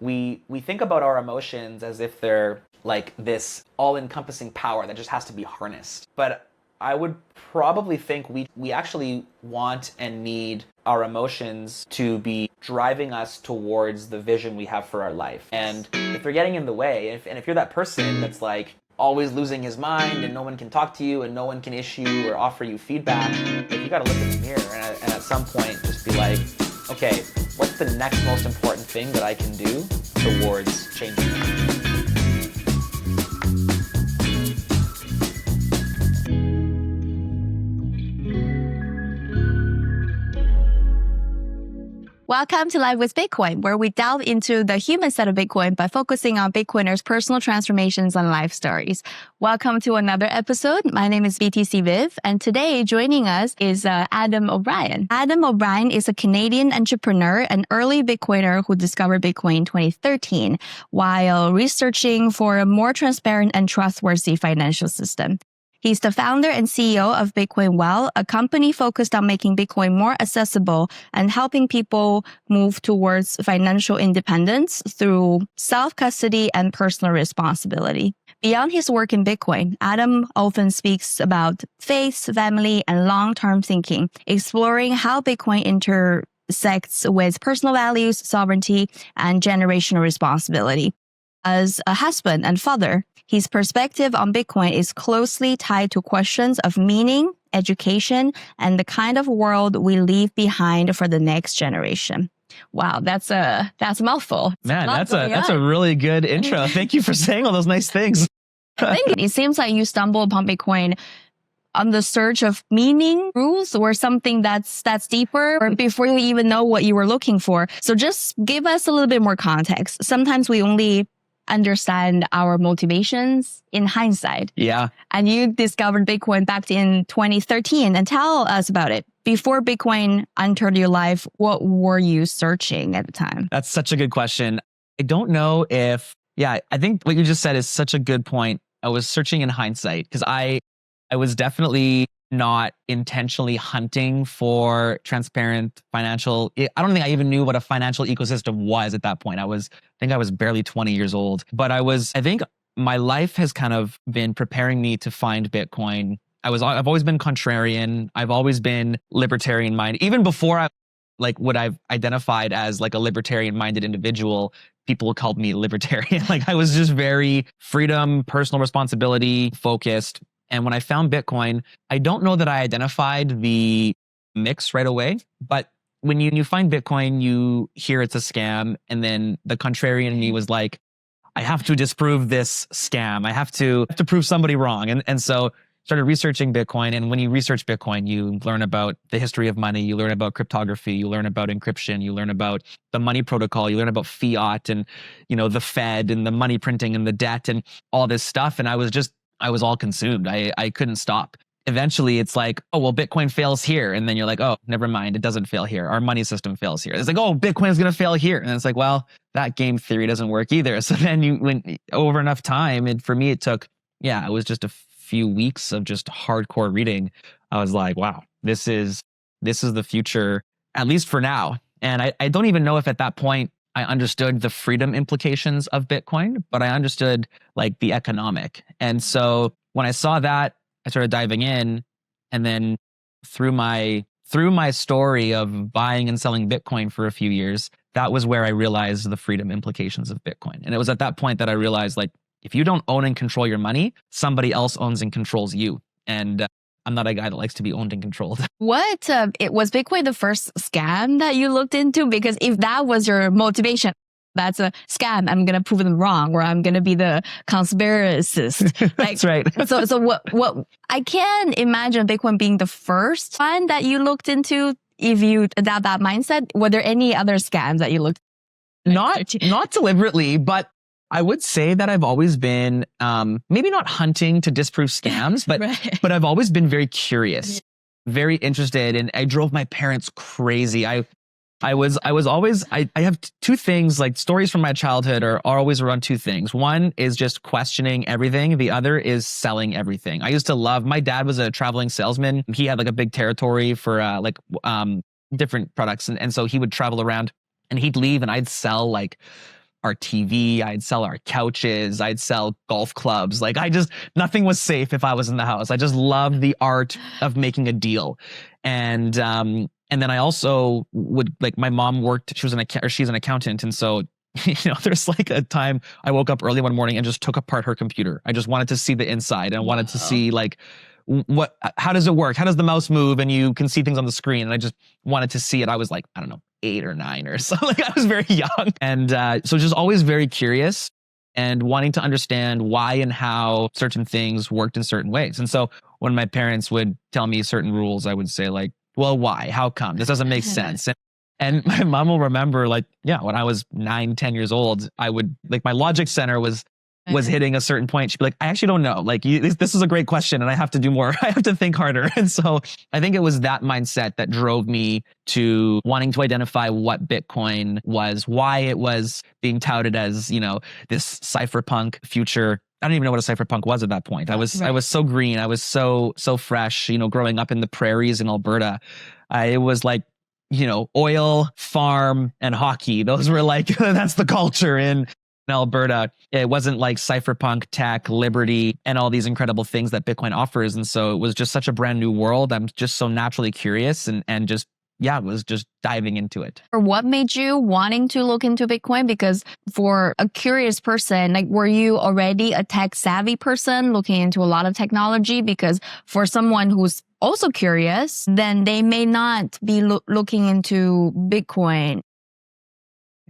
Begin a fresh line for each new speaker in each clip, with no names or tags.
we think about our emotions as if they're like this all-encompassing power that just has to be harnessed. But I would probably think we actually want and need our emotions to be driving us towards the vision we have for our life. And if they're getting in the way, if you're that person that's like always losing his mind and no one can talk to you and no one can issue or offer you feedback, like you gotta look in the mirror and at some point just be like, okay, what's the next most important thing that I can do towards changing that?
Welcome to Live with Bitcoin, where we delve into the human side of Bitcoin by focusing on Bitcoiners' personal transformations and life stories. Welcome to another episode. My name is btcviv, and today joining us is Adam O'Brien. Adam O'Brien is a Canadian entrepreneur and early Bitcoiner who discovered Bitcoin in 2013 while researching for a more transparent and trustworthy financial system. He's the founder and CEO of Bitcoin Well, a company focused on making Bitcoin more accessible and helping people move towards financial independence through self-custody and personal responsibility. Beyond his work in Bitcoin, Adam often speaks about faith, family, and long-term thinking, exploring how Bitcoin intersects with personal values, sovereignty, and generational responsibility. As a husband and father, his perspective on Bitcoin is closely tied to questions of meaning, education, and the kind of world we leave behind for the next generation. Wow, that's a mouthful.
Man, that's a really good intro. Thank you for saying all those nice things.
I think it seems like you stumbled upon Bitcoin on the search of meaning, rules, or something that's deeper, or before you even know what you were looking for. So just give us a little bit more context. Sometimes we only understand our motivations in hindsight.
Yeah.
And you discovered Bitcoin back in 2013, and tell us about it. Before Bitcoin entered your life, what were you searching at the time?
That's such a good question. I don't know if, I think what you just said is such a good point. I was searching in hindsight because I was definitely not intentionally hunting for transparent financial. I don't think I even knew what a financial ecosystem was at that point. I think I was barely 20 years old, but I think my life has kind of been preparing me to find Bitcoin. I've always been contrarian. I've always been libertarian minded. Even before what I've identified as like a libertarian minded individual, people called me libertarian. Like I was just very freedom, personal responsibility focused. And when I found Bitcoin, I don't know that I identified the mix right away, but when you find Bitcoin, you hear it's a scam. And then the contrarian in me was like, I have to disprove this scam. I have to prove somebody wrong. And so started researching Bitcoin. And when you research Bitcoin, you learn about the history of money. You learn about cryptography. You learn about encryption. You learn about the money protocol. You learn about fiat and, the Fed and the money printing and the debt and all this stuff. And I was all consumed. I couldn't stop. Eventually, it's like, oh, well, Bitcoin fails here. And then you're like, oh, never mind. It doesn't fail here. Our money system fails here. It's like, oh, Bitcoin's going to fail here. And it's like, well, that game theory doesn't work either. So then when over enough time, and for me, it took, it was just a few weeks of just hardcore reading. I was like, wow, this is the future, at least for now. And I don't even know if at that point, I understood the freedom implications of Bitcoin, but I understood like the economic. And so when I saw that, I started diving in, and then through my story of buying and selling Bitcoin for a few years, that was where I realized the freedom implications of Bitcoin. And it was at that point that I realized like, if you don't own and control your money, somebody else owns and controls you. And I'm not a guy that likes to be owned and controlled.
Was Bitcoin the first scam that you looked into? Because if that was your motivation, that's a scam. I'm going to prove them wrong, or I'm going to be the conspiracist.
That's right.
So what I can imagine Bitcoin being the first one that you looked into. If you adopt that mindset, were there any other scams that you looked?
Not deliberately, but I would say that I've always been, maybe not hunting to disprove scams, but
Right.
but I've always been very curious, very interested, and I drove my parents crazy. I have two things, like stories from my childhood are always around two things. One is just questioning everything. The other is selling everything. I used to love, my dad was a traveling salesman. He had like a big territory for different products. And so he would travel around and he'd leave and I'd sell like our TV, I'd sell our couches, I'd sell golf clubs. Like nothing was safe if I was in the house. I just loved the art of making a deal. And then I also would, like, my mom worked, she's an accountant. And so, there's like a time I woke up early one morning and just took apart her computer. I just wanted to see the inside and wanted to see like, how does it work? How does the mouse move? And you can see things on the screen. And I just wanted to see it. I was like, I don't know, 8 or 9 or so. Like, I was very young. And so just always very curious and wanting to understand why and how certain things worked in certain ways. And so when my parents would tell me certain rules, I would say like, well, why? How come? This doesn't make sense. And my mom will remember, like, when I was 9, 10 years old, I would, like, my logic center was hitting a certain point. She'd be like, I actually don't know. Like, this is a great question and I have to do more. I have to think harder. And so I think it was that mindset that drove me to wanting to identify what Bitcoin was, why it was being touted as, this cypherpunk future. I don't even know what a cypherpunk was at that point. I was so green. I was so fresh, growing up in the prairies in Alberta. It was like, oil, farm, and hockey. Those were like, that's the culture in Alberta. It wasn't like cypherpunk, tech, liberty, and all these incredible things that Bitcoin offers. And so it was just such a brand new world. I'm just so naturally curious and just, was just diving into it.
Or what made you wanting to look into Bitcoin? Because for a curious person, like, were you already a tech savvy person looking into a lot of technology? Because for someone who's also curious, then they may not be looking into Bitcoin.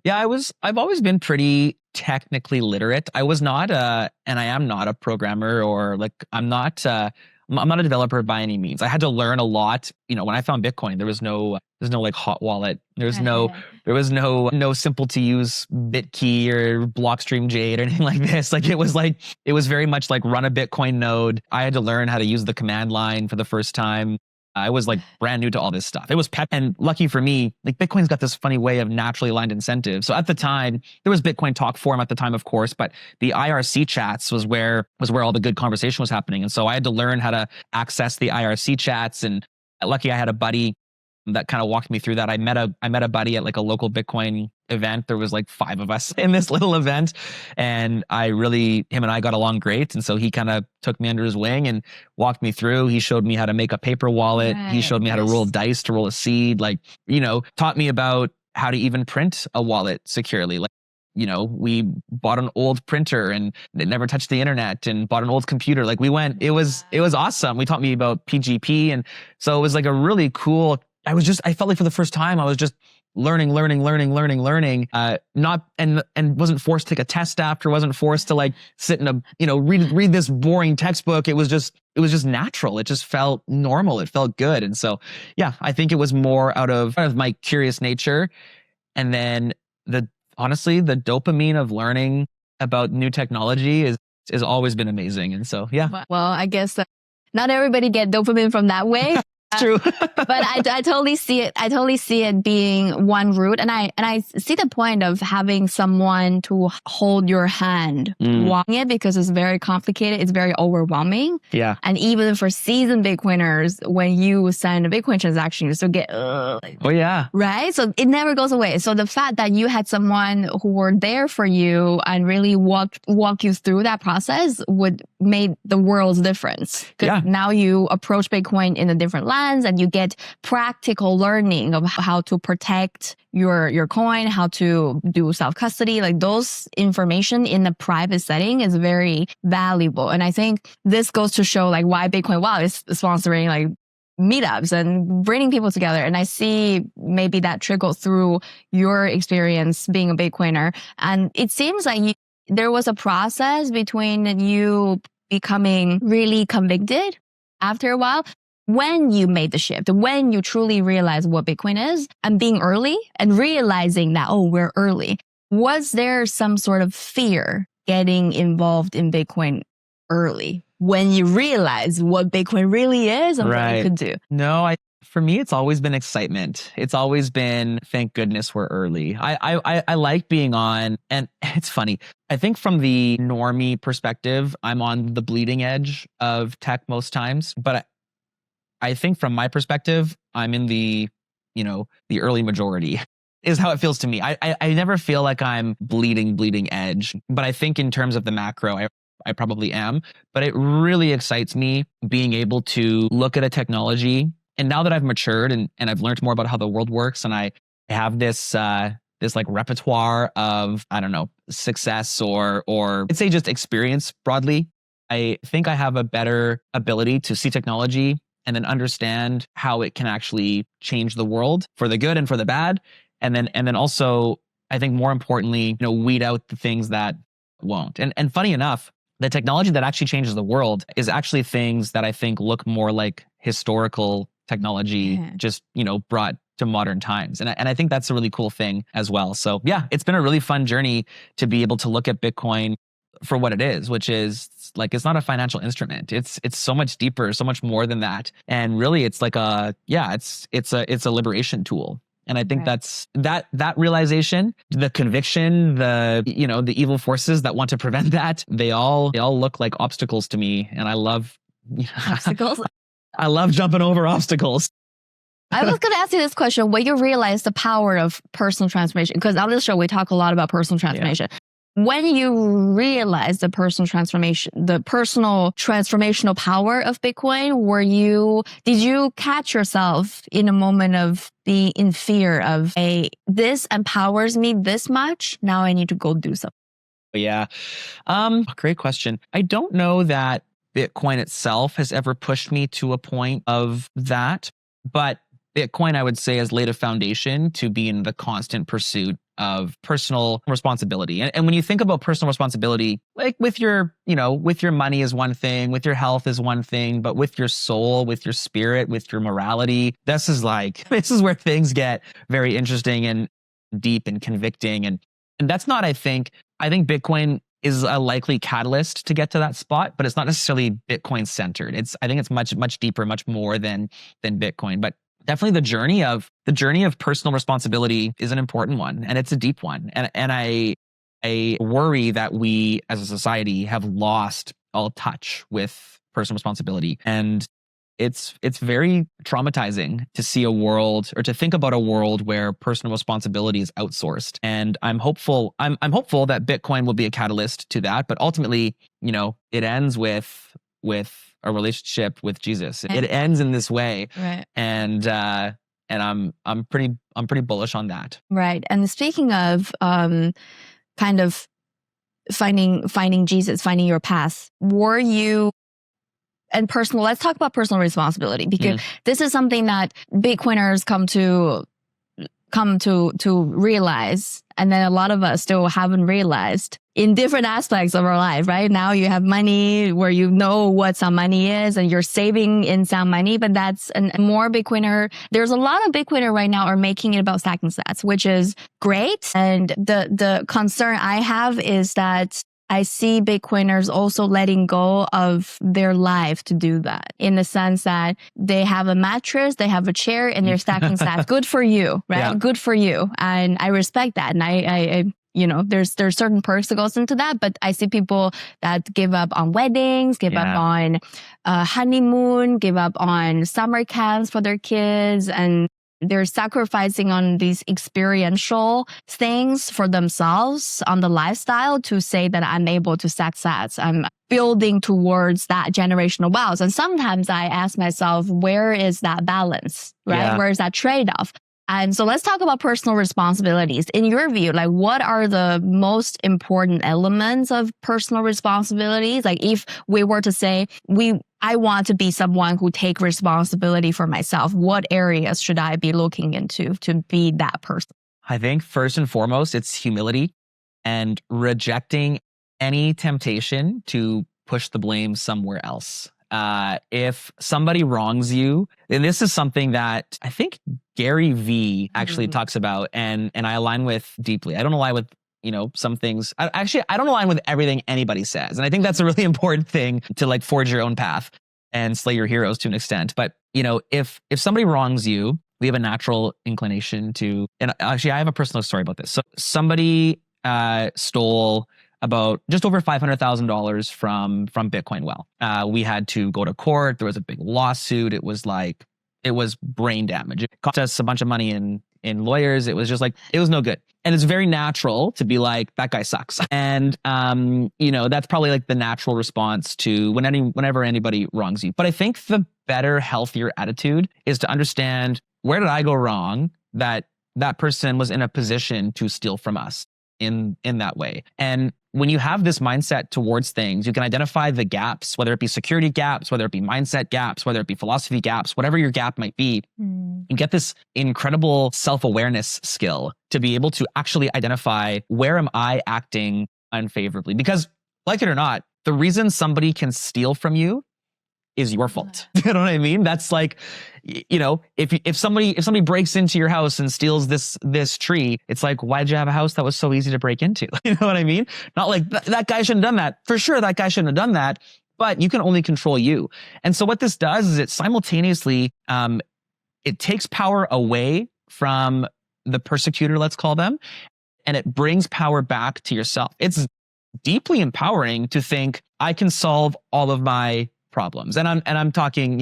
Yeah, I've always been pretty technically literate. I was not and I am not a programmer, or like, I'm not a developer by any means. I had to learn a lot. When I found Bitcoin, there's no like hot wallet. There was no simple to use Bitkey or Blockstream Jade or anything like this. Like, it was very much like run a Bitcoin node. I had to learn how to use the command line for the first time. I was like brand new to all this stuff. It was and lucky for me, like, Bitcoin's got this funny way of naturally aligned incentives. So at the time, there was Bitcoin Talk Forum at the time, of course, but the IRC chats was where all the good conversation was happening. And so I had to learn how to access the IRC chats. And lucky I had a buddy that kind of walked me through that. I met a buddy at like a local Bitcoin event. There was like 5 of us in this little event, and him and I got along great. And so he kind of took me under his wing and walked me through. He showed me how to make a paper wallet. Right. He showed me how to roll dice to roll a seed, like, taught me about how to even print a wallet securely. Like, we bought an old printer and it never touched the internet, and bought an old computer. Like, it was awesome. We taught me about PGP. And so it was like a really cool, I felt like for the first time, I was just learning, not, and wasn't forced to take a test after, wasn't forced to like sit in a, read this boring textbook. It was just natural. It just felt normal. It felt good. And so, I think it was more out of my curious nature. And then honestly, the dopamine of learning about new technology has always been amazing. And so,
Well, I guess not everybody get dopamine from that way.
True.
But I totally see it. I totally see it being one route. And I see the point of having someone to hold your hand walking it, because it's very complicated. It's very overwhelming.
Yeah.
And even for seasoned Bitcoiners, when you sign a Bitcoin transaction, you still get,
oh yeah.
Right? So it never goes away. So the fact that you had someone who were there for you and really walk you through that process would make the world's difference. Because now you approach Bitcoin in a different light, and you get practical learning of how to protect your coin, how to do self-custody. Like, those information in a private setting is very valuable. And I think this goes to show like why Bitcoin Wow is sponsoring like meetups and bringing people together. And I see maybe that trickle through your experience being a Bitcoiner. And it seems like there was a process between you becoming really convicted after a while. When you made the shift, when you truly realized what Bitcoin is, and being early and realizing that, we're early, was there some sort of fear getting involved in Bitcoin early when you realize what Bitcoin really is and what you could do?
No, for me, it's always been excitement. It's always been, thank goodness we're early. I like being on, and it's funny. I think from the normie perspective, I'm on the bleeding edge of tech most times, but I think from my perspective, I'm in the early majority. is how it feels to me. I never feel like I'm bleeding edge, but I think in terms of the macro, I probably am. But it really excites me being able to look at a technology. And now that I've matured and I've learned more about how the world works, and I have this this like repertoire of, I don't know, success or I'd say just experience broadly, I think I have a better ability to see technology and then understand how it can actually change the world for the good and for the bad. And then also, I think more importantly, weed out the things that won't. And funny enough, the technology that actually changes the world is actually things that I think look more like historical technology, just, brought to modern times. And I think that's a really cool thing as well. So yeah, it's been a really fun journey to be able to look at Bitcoin for what it is, which is like, it's not a financial instrument. It's so much deeper, so much more than that. And really it's like it's a liberation tool. And I think that's that realization, the conviction, the evil forces that want to prevent that, they all look like obstacles to me. And I love
obstacles.
I love jumping over obstacles.
I was going to ask you this question. When you realize the power of personal transformation, because on this show, we talk a lot about personal transformation. Yeah. When you realize the personal transformation, the personal transformational power of Bitcoin, did you catch yourself in a moment of being in fear of, this empowers me this much, now I need to go do something?
Yeah. Great question. I don't know that Bitcoin itself has ever pushed me to a point of that, but Bitcoin, I would say, has laid a foundation to be in the constant pursuit of personal responsibility. And when you think about personal responsibility, like with your money is one thing, with your health is one thing, but with your soul, with your spirit, with your morality, this is where things get very interesting and deep and convicting. And that's not, I think Bitcoin is a likely catalyst to get to that spot, but it's not necessarily Bitcoin centered. I think it's much, much deeper, much more than Bitcoin. But definitely the journey of personal responsibility is an important one, and it's a deep one. And I worry that we as a society have lost all touch with personal responsibility. And it's very traumatizing to see a world, or to think about a world, where personal responsibility is outsourced. And I'm hopeful that Bitcoin will be a catalyst to that. But ultimately, it ends with a relationship with Jesus. It ends in this way.
Right.
And I'm pretty bullish on that.
Right. And speaking of kind of finding Jesus, finding your path, were you, and personal, let's talk about personal responsibility, because this is something that Bitcoiners come to realize, and then a lot of us still haven't realized in different aspects of our life. Right now, you have money where you know what some money is, and you're saving in some money. But that's more Bitcoiner. There's a lot of Bitcoiner right now are making it about stacking sats, which is great. And the concern I have is that I see Bitcoiners also letting go of their life to do that, in the sense that they have a mattress, they have a chair, and they're stacking sats. Good for you, right? Yeah. Good for you. And I respect that. And I there's certain perks that goes into that, but I see people that give up on weddings, give up on honeymoon, give up on summer camps for their kids, and they're sacrificing on these experiential things for themselves on the lifestyle to say that I'm able to stack sats. I'm building towards that generational wealth. And sometimes I ask myself, where is that balance, right? Yeah. Where is that trade-off? And so let's talk about personal responsibilities. In your view, like, what are the most important elements of personal responsibilities? Like, if we were to say, I want to be someone who take responsibility for myself, what areas should I be looking into to be that person?
I think first and foremost, it's humility and rejecting any temptation to push the blame somewhere else. If somebody wrongs you, and this is something that I think Gary V actually talks about, and I align with deeply. I don't align with some things. I don't align with everything anybody says, and I think that's a really important thing to like forge your own path and slay your heroes to an extent. But if somebody wrongs you, we have a natural inclination to. And actually, I have a personal story about this. So somebody stole about just over $500,000 from Bitcoin Well. We had to go to court. There was a big lawsuit. It was brain damage. It cost us a bunch of money in in lawyers. It was just like, it was no good. And it's very natural to be like, that guy sucks. And, that's probably like the natural response to whenever anybody wrongs you. But I think the better, healthier attitude is to understand, where did I go wrong that person was in a position to steal from us in that way? And when you have this mindset towards things, you can identify the gaps, whether it be security gaps, whether it be mindset gaps, whether it be philosophy gaps, whatever your gap might be. You get this incredible self-awareness skill to be able to actually identify, where am I acting unfavorably? Because, like it or not, the reason somebody can steal from you is your fault. You know what I mean? That's like, if somebody breaks into your house and steals this tree, it's like, why did you have a house that was so easy to break into? You know what I mean? Not like that guy shouldn't have done that. For sure, that guy shouldn't have done that, but you can only control you. And so what this does is it simultaneously, it takes power away from the persecutor, let's call them, and it brings power back to yourself. It's deeply empowering to think, I can solve all of my problems. And I'm talking,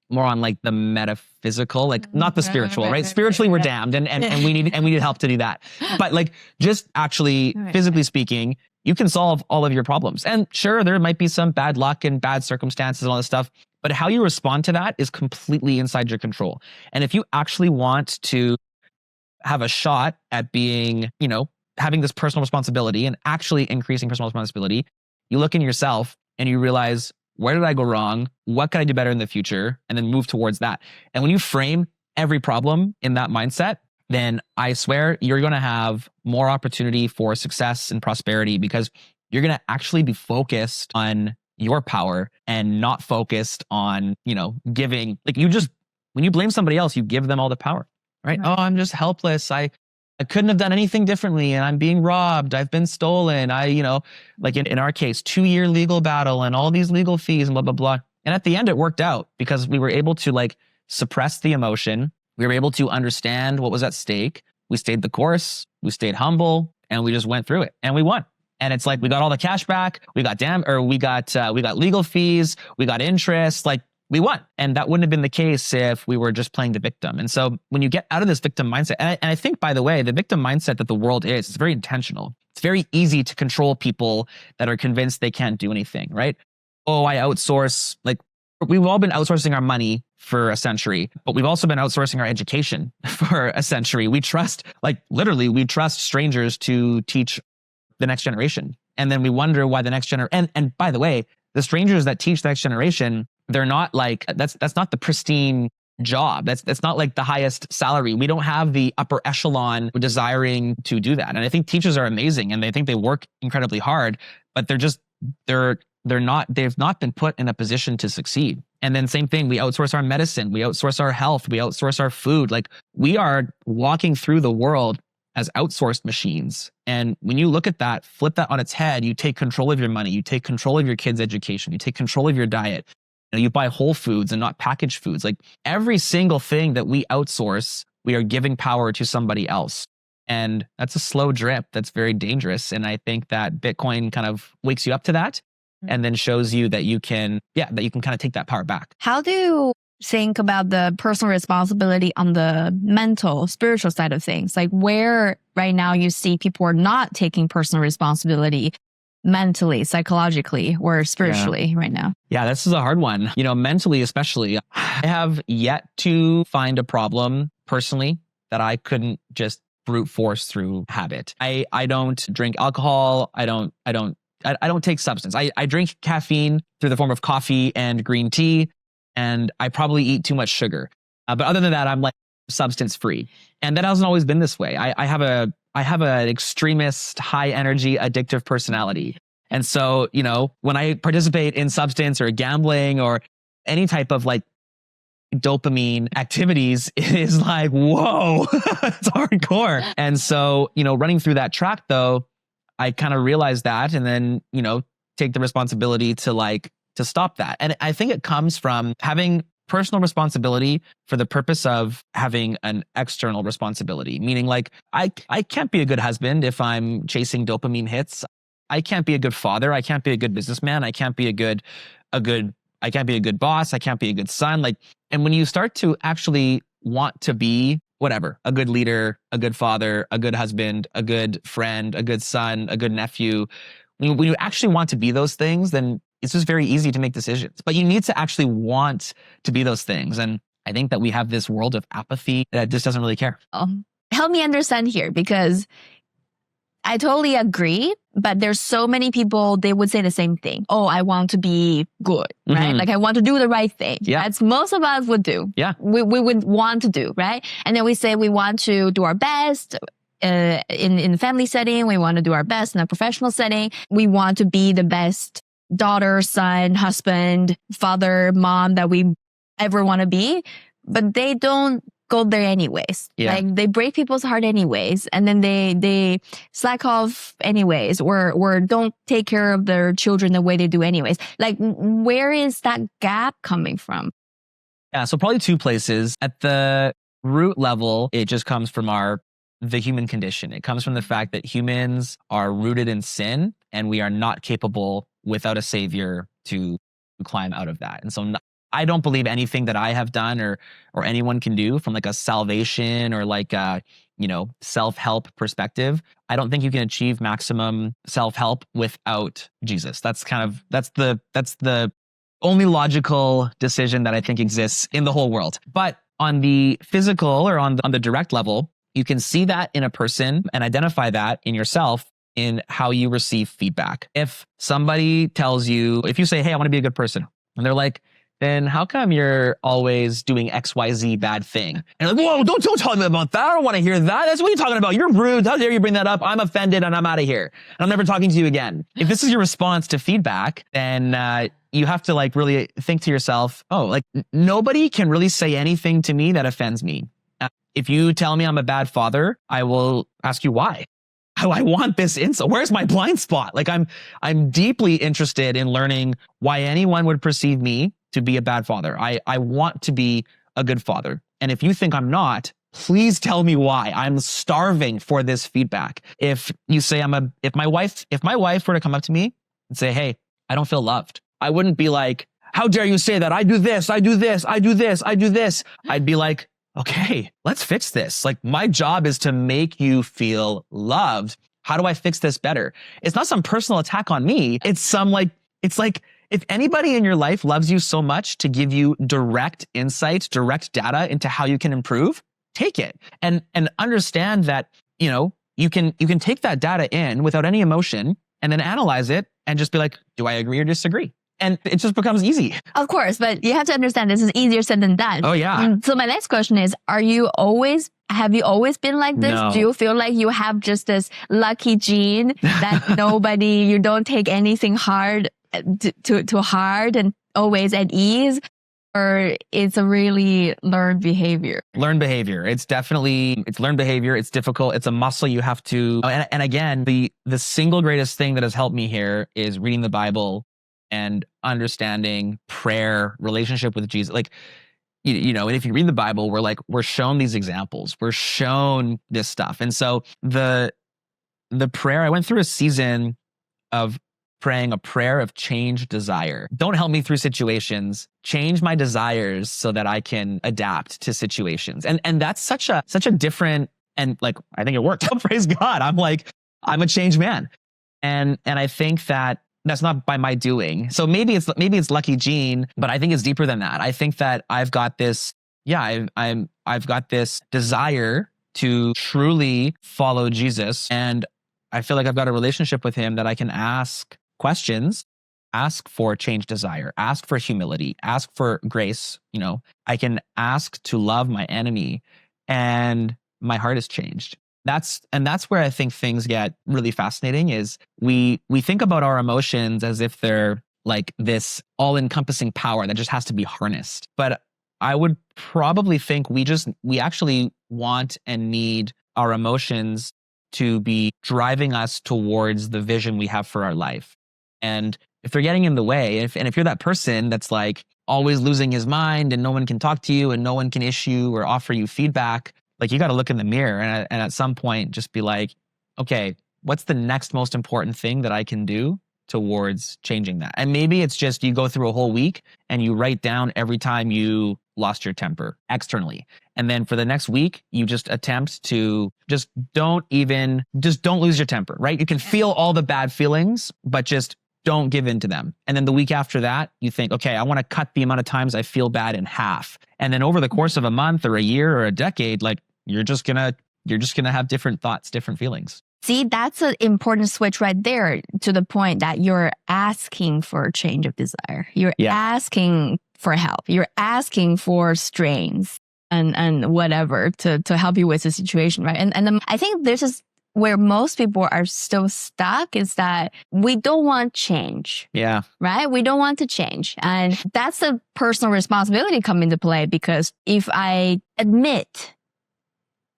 more on like the metaphysical, like not the spiritual, right? Spiritually, we're damned and we need help to do that. But like, just actually physically speaking, you can solve all of your problems. And sure, there might be some bad luck and bad circumstances and all this stuff, but how you respond to that is completely inside your control. And if you actually want to have a shot at being, having this personal responsibility and actually increasing personal responsibility, you look in yourself and you realize, where did I go wrong? What can I do better in the future? And then move towards that. And when you frame every problem in that mindset, then I swear you're going to have more opportunity for success and prosperity, because you're going to actually be focused on your power and not focused on, giving. Like, when you blame somebody else, you give them all the power, right? Oh, I'm just helpless. I couldn't have done anything differently, and I'm being robbed. I've been stolen. Like in our case, 2-year legal battle and all these legal fees and blah, blah, blah. And at the end, it worked out because we were able to like suppress the emotion. We were able to understand what was at stake. We stayed the course. We stayed humble, and we just went through it, and we won. And it's like, we got all the cash back. We got legal fees. We got interest. Like, we won. And that wouldn't have been the case if we were just playing the victim. And so when you get out of this victim mindset, and I think, by the way, the victim mindset that the world is very intentional. It's very easy to control people that are convinced they can't do anything, right? Oh, I outsource. Like, we've all been outsourcing our money for a century, but we've also been outsourcing our education for a century. We trust strangers to teach the next generation. And then we wonder why the next generation, and by the way, the strangers that teach the next generation, they're not like, that's not the pristine job. That's not like the highest salary. We don't have the upper echelon desiring to do that. And I think teachers are amazing and they think they work incredibly hard, but they've not been put in a position to succeed. And then same thing, we outsource our medicine, we outsource our health, we outsource our food. Like, we are walking through the world as outsourced machines. And when you look at that, flip that on its head, you take control of your money, you take control of your kids' education, you take control of your diet. You buy whole foods and not packaged foods. Like, every single thing that we outsource, we are giving power to somebody else. And that's a slow drip that's very dangerous. And I think that Bitcoin kind of wakes you up to that and then shows you that you can kind of take that power back.
How do you think about the personal responsibility on the mental, spiritual side of things? Like, where right now you see people are not taking personal responsibility mentally, psychologically, or spiritually right now?
Yeah, this is a hard one. Mentally especially, I have yet to find a problem personally that I couldn't just brute force through habit. I don't drink alcohol. I don't take substance. I drink caffeine through the form of coffee and green tea, and I probably eat too much sugar. But other than that, I'm like substance free. And that hasn't always been this way. I have an extremist, high energy, addictive personality. And so, when I participate in substance or gambling or any type of like dopamine activities, it is like, whoa, it's hardcore. And so, running through that track though, I kind of realized that, and then, take the responsibility to stop that. And I think it comes from having personal responsibility for the purpose of having an external responsibility, meaning like, I can't be a good husband if I'm chasing dopamine hits. I can't be a good father. I can't be a good businessman. I can't be a good boss. I can't be a good son. Like, and when you start to actually want to be whatever, a good leader, a good father, a good husband, a good friend, a good son, a good nephew. When you actually want to be those things, then it's just very easy to make decisions. But you need to actually want to be those things. And I think that we have this world of apathy that just doesn't really care.
Help me understand here, because I totally agree, but there's so many people, they would say the same thing. Oh, I want to be good, right?
Mhm.
Like I want to do the right thing.
Yeah.
That's most of us would do.
Yeah.
We would want to do, right? And then we say we want to do our best in family setting. We want to do our best in a professional setting. We want to be the best daughter, son, husband, father, mom that we ever want to be. But they don't go there anyways.
Yeah.
Like they break people's heart anyways, and then they slack off anyways, or don't take care of their children the way they do anyways. Like where is that gap coming from?
Yeah, so probably two places. At the root level, it just comes from the human condition. It comes from the fact that humans are rooted in sin, and we are not capable without a savior to climb out of that. And so I don't believe anything that I have done or anyone can do from like a salvation or like a, self-help perspective. I don't think you can achieve maximum self-help without Jesus. That's the only logical decision that I think exists in the whole world. But on the physical or on the direct level, you can see that in a person and identify that in yourself in how you receive feedback. If somebody tells you, if you say, hey, I want to be a good person, and they're like, then how come you're always doing XYZ bad thing? And you're like, whoa, don't tell me about that. I don't want to hear that. That's what you're talking about. You're rude. How dare you bring that up? I'm offended and I'm out of here. And I'm never talking to you again. If this is your response to feedback, then you have to like really think to yourself, oh, like nobody can really say anything to me that offends me. If you tell me I'm a bad father, I will ask you why. I want this insight. Where's my blind spot? Like I'm deeply interested in learning why anyone would perceive me to be a bad father. I want to be a good father. And if you think I'm not, please tell me why. I'm starving for this feedback. If you say if my wife were to come up to me and say, hey, I don't feel loved, I wouldn't be like, how dare you say that? I do this, I do this, I do this, I do this. I'd be like, okay, let's fix this. Like my job is to make you feel loved. How do I fix this better? It's not some personal attack on me. It's like if anybody in your life loves you so much to give you direct insight, direct data into how you can improve, take it and understand that, you can take that data in without any emotion and then analyze it and just be like, do I agree or disagree? And it just becomes easy.
Of course, but you have to understand this is easier said than done.
Oh, yeah.
So my next question is, have you always been like this?
No.
Do you feel like you have just this lucky gene that you don't take anything hard to hard and always at ease? Or it's a really learned behavior?
Learned behavior. It's learned behavior. It's difficult. It's a muscle you have to, and again, the single greatest thing that has helped me here is reading the Bible and understanding prayer, relationship with Jesus. Like, and if you read the Bible, we're shown these examples. We're shown this stuff. And so the prayer, I went through a season of praying a prayer of change desire. Don't help me through situations. Change my desires so that I can adapt to situations. And that's such a different, and like, I think it worked. Praise God. I'm a changed man. And I think that's not by my doing. So maybe it's lucky gene, but I think it's deeper than that. I think that I've got this, I've got this desire to truly follow Jesus. And I feel like I've got a relationship with him that I can ask questions, ask for change desire, ask for humility, ask for grace. I can ask to love my enemy, and my heart is changed. That's where I think things get really fascinating is we think about our emotions as if they're like this all-encompassing power that just has to be harnessed. But I would probably think we actually want and need our emotions to be driving us towards the vision we have for our life. And if they're getting in the way, if you're that person that's like always losing his mind and no one can talk to you and no one can issue or offer you feedback, like you got to look in the mirror and at some point just be like, okay, what's the next most important thing that I can do towards changing that? And maybe it's just you go through a whole week and you write down every time you lost your temper externally. And then for the next week, you just attempt to don't lose your temper, right? You can feel all the bad feelings, but just don't give in to them. And then the week after that, you think, okay, I want to cut the amount of times I feel bad in half. And then over the course of a month or a year or a decade, like you're just gonna have different thoughts, different feelings.
See, that's an important switch right there to the point that you're asking for a change of desire. You're asking for help. You're asking for strength and whatever to help you with the situation, right? And then I think this is where most people are still stuck, is that we don't want change.
Yeah.
Right? We don't want to change. And that's the personal responsibility come into play, because if I admit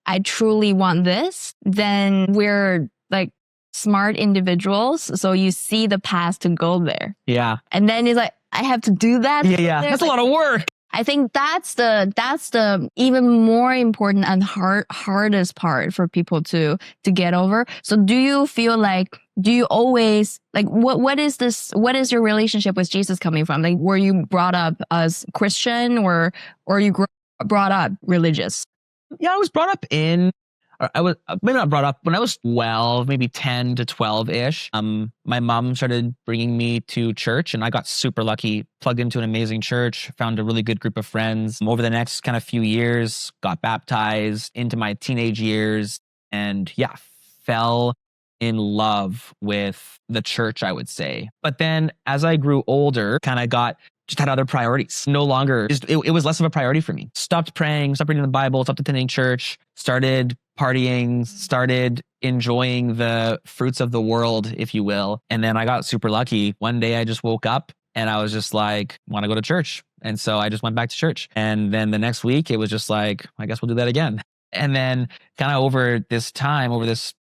I truly want this, then we're like smart individuals. So you see the path to go there.
Yeah.
And then it's like, I have to do that.
Yeah. That's a lot of work.
I think that's the even more important and hardest part for people to get over. So do you feel like, do you always like, what is your relationship with Jesus coming from? Like, were you brought up as Christian or you brought up religious?
Yeah, I was brought up I was maybe not brought up when I was 12, maybe 10 to 12-ish. My mom started bringing me to church, and I got super lucky, plugged into an amazing church, found a really good group of friends. Over the next kind of few years, got baptized into my teenage years, and fell in love with the church, I would say. But then as I grew older, kind of just had other priorities. No longer, it was less of a priority for me. Stopped praying, stopped reading the Bible, stopped attending church, started partying, started enjoying the fruits of the world, if you will. And then I got super lucky. One day I just woke up and I was just like, want to go to church. And so I just went back to church. And then the next week it was just like, I guess we'll do that again. And then kind of over this time, over this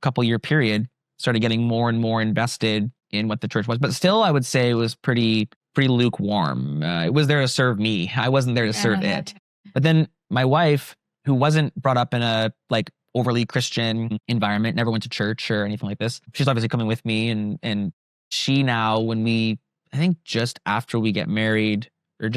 couple year period, started getting more and more invested in what the church was. But still, I would say it was pretty lukewarm. It was there to serve me. I wasn't there to serve it. But then my wife, who wasn't brought up in a like overly Christian environment, never went to church or anything like this, she's obviously coming with me. And she now, I think just after we get married, or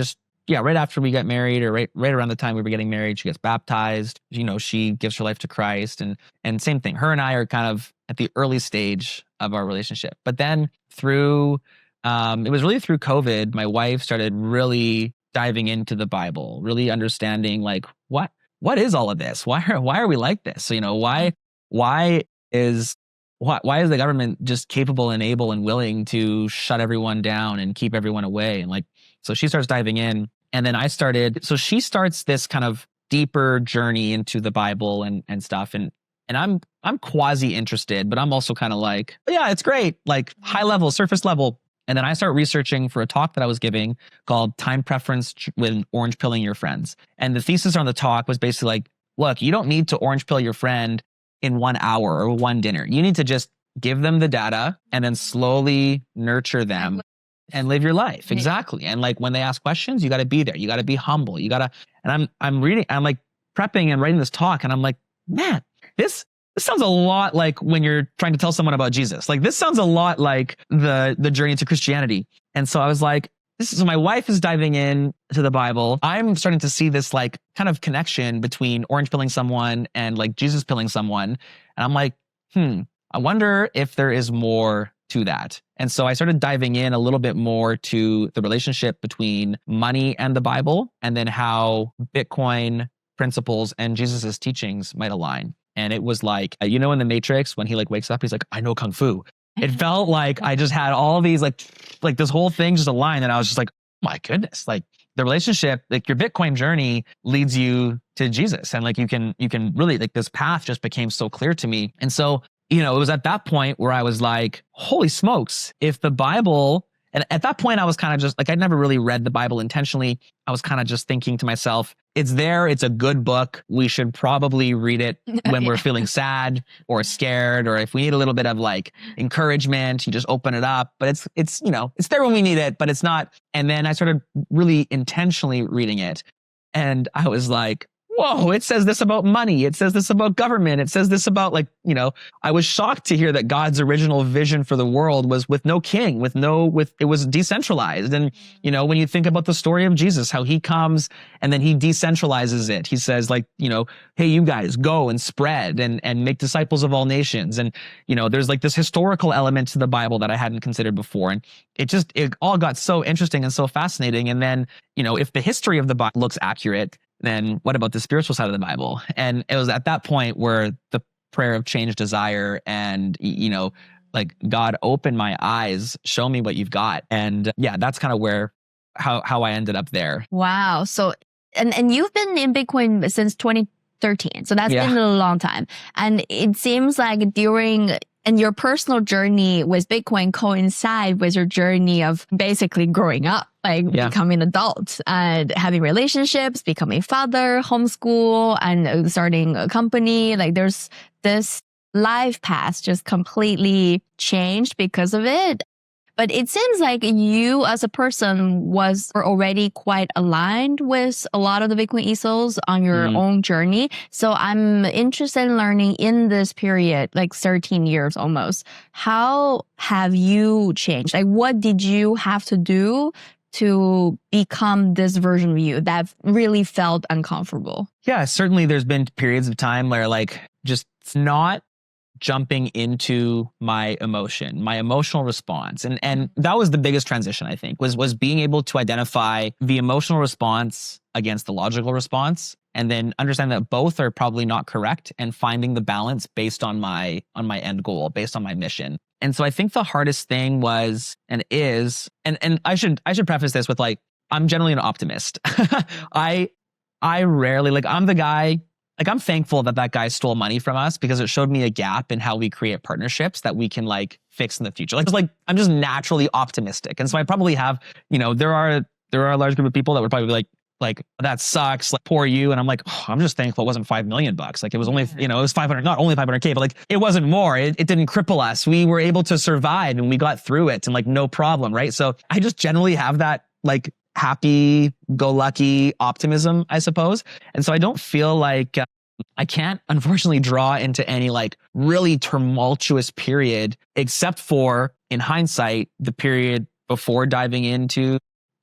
right after we got married, or right around the time we were getting married, she gets baptized. She gives her life to Christ, and same thing. Her and I are kind of at the early stage of our relationship. But then it was really through COVID, my wife started really diving into the Bible, really understanding like what is all of this? Why are we like this? So, why is the government just capable and able and willing to shut everyone down and keep everyone away? And like, so she starts diving in, and then so she starts this kind of deeper journey into the Bible and stuff. And I'm quasi interested, but I'm also kind of like, yeah, it's great. Like high level, surface level. And then I start researching for a talk that I was giving called Time Preference when Orange Pilling Your Friends. And the thesis on the talk was basically like, look, you don't need to orange pill your friend in 1 hour or one dinner. You need to just give them the data and then slowly nurture them and live your life. Exactly. And like when they ask questions, you got to be there. You got to be humble. And I'm like prepping and writing this talk, and I'm like, man, this sounds a lot like when you're trying to tell someone about Jesus. Like this sounds a lot like the journey to Christianity. And so I was like, so my wife is diving in to the Bible. I'm starting to see this like kind of connection between orange pilling someone and like Jesus pilling someone. And I'm like, I wonder if there is more to that. And so I started diving in a little bit more to the relationship between money and the Bible, and then how Bitcoin principles and Jesus's teachings might align. And it was like, in the Matrix, when he like wakes up, he's like, I know Kung Fu. It felt like I just had all these like this whole thing just aligned. And I was just like, oh my goodness, like the relationship, like your Bitcoin journey leads you to Jesus. And like, you can really like this path just became so clear to me. And so, it was at that point where I was like, holy smokes, if the Bible, and at that point I was kind of just like, I'd never really read the Bible intentionally. I was kind of just thinking to myself, it's there. It's a good book. We should probably read it when we're feeling sad or scared, or if we need a little bit of like encouragement, you just open it up. But it's there when we need it, but it's not. And then I started really intentionally reading it, and I was like, whoa, it says this about money. It says this about government. It says this about I was shocked to hear that God's original vision for the world was with no king, it was decentralized. And, when you think about the story of Jesus, how he comes and then he decentralizes it. He says hey, you guys go and spread and make disciples of all nations. And, there's like this historical element to the Bible that I hadn't considered before. And it all got so interesting and so fascinating. And then, if the history of the Bible looks accurate, then what about the spiritual side of the Bible? And it was at that point where the prayer of change desire and, God opened my eyes, show me what you've got. And that's kind of how I ended up there.
Wow. So, and you've been in Bitcoin since 2013. So that's been a long time. And it seems like and your personal journey with Bitcoin coincide with your journey of basically growing up, becoming an adult and having relationships, becoming father, homeschool, and starting a company. Like there's this life path just completely changed because of it. But it seems like you as a person were already quite aligned with a lot of the Bitcoin ethos on your own journey. So I'm interested in learning in this period, like 13 years almost, how have you changed? Like what did you have to do to become this version of you that really felt uncomfortable?
Yeah, certainly there's been periods of time where just not jumping into my emotional response. And that was the biggest transition, I think, was being able to identify the emotional response against the logical response, and then understand that both are probably not correct, and finding the balance based on my end goal, based on my mission. And so I think the hardest thing was and is, and I should preface this with I'm generally an optimist. I rarely I'm the guy. I'm thankful that guy stole money from us because it showed me a gap in how we create partnerships that we can fix in the future. I'm just naturally optimistic. And so I probably have, there are a large group of people that would probably be like, that sucks, poor you. And I'm I'm just thankful it wasn't $5 million. It was only, it was 500, not only 500K, but it wasn't more. It didn't cripple us. We were able to survive and we got through it and no problem. Right. So I just generally have that happy-go-lucky optimism, I suppose. And so I don't feel like I can't unfortunately draw into any really tumultuous period, except for, in hindsight, the period before diving into,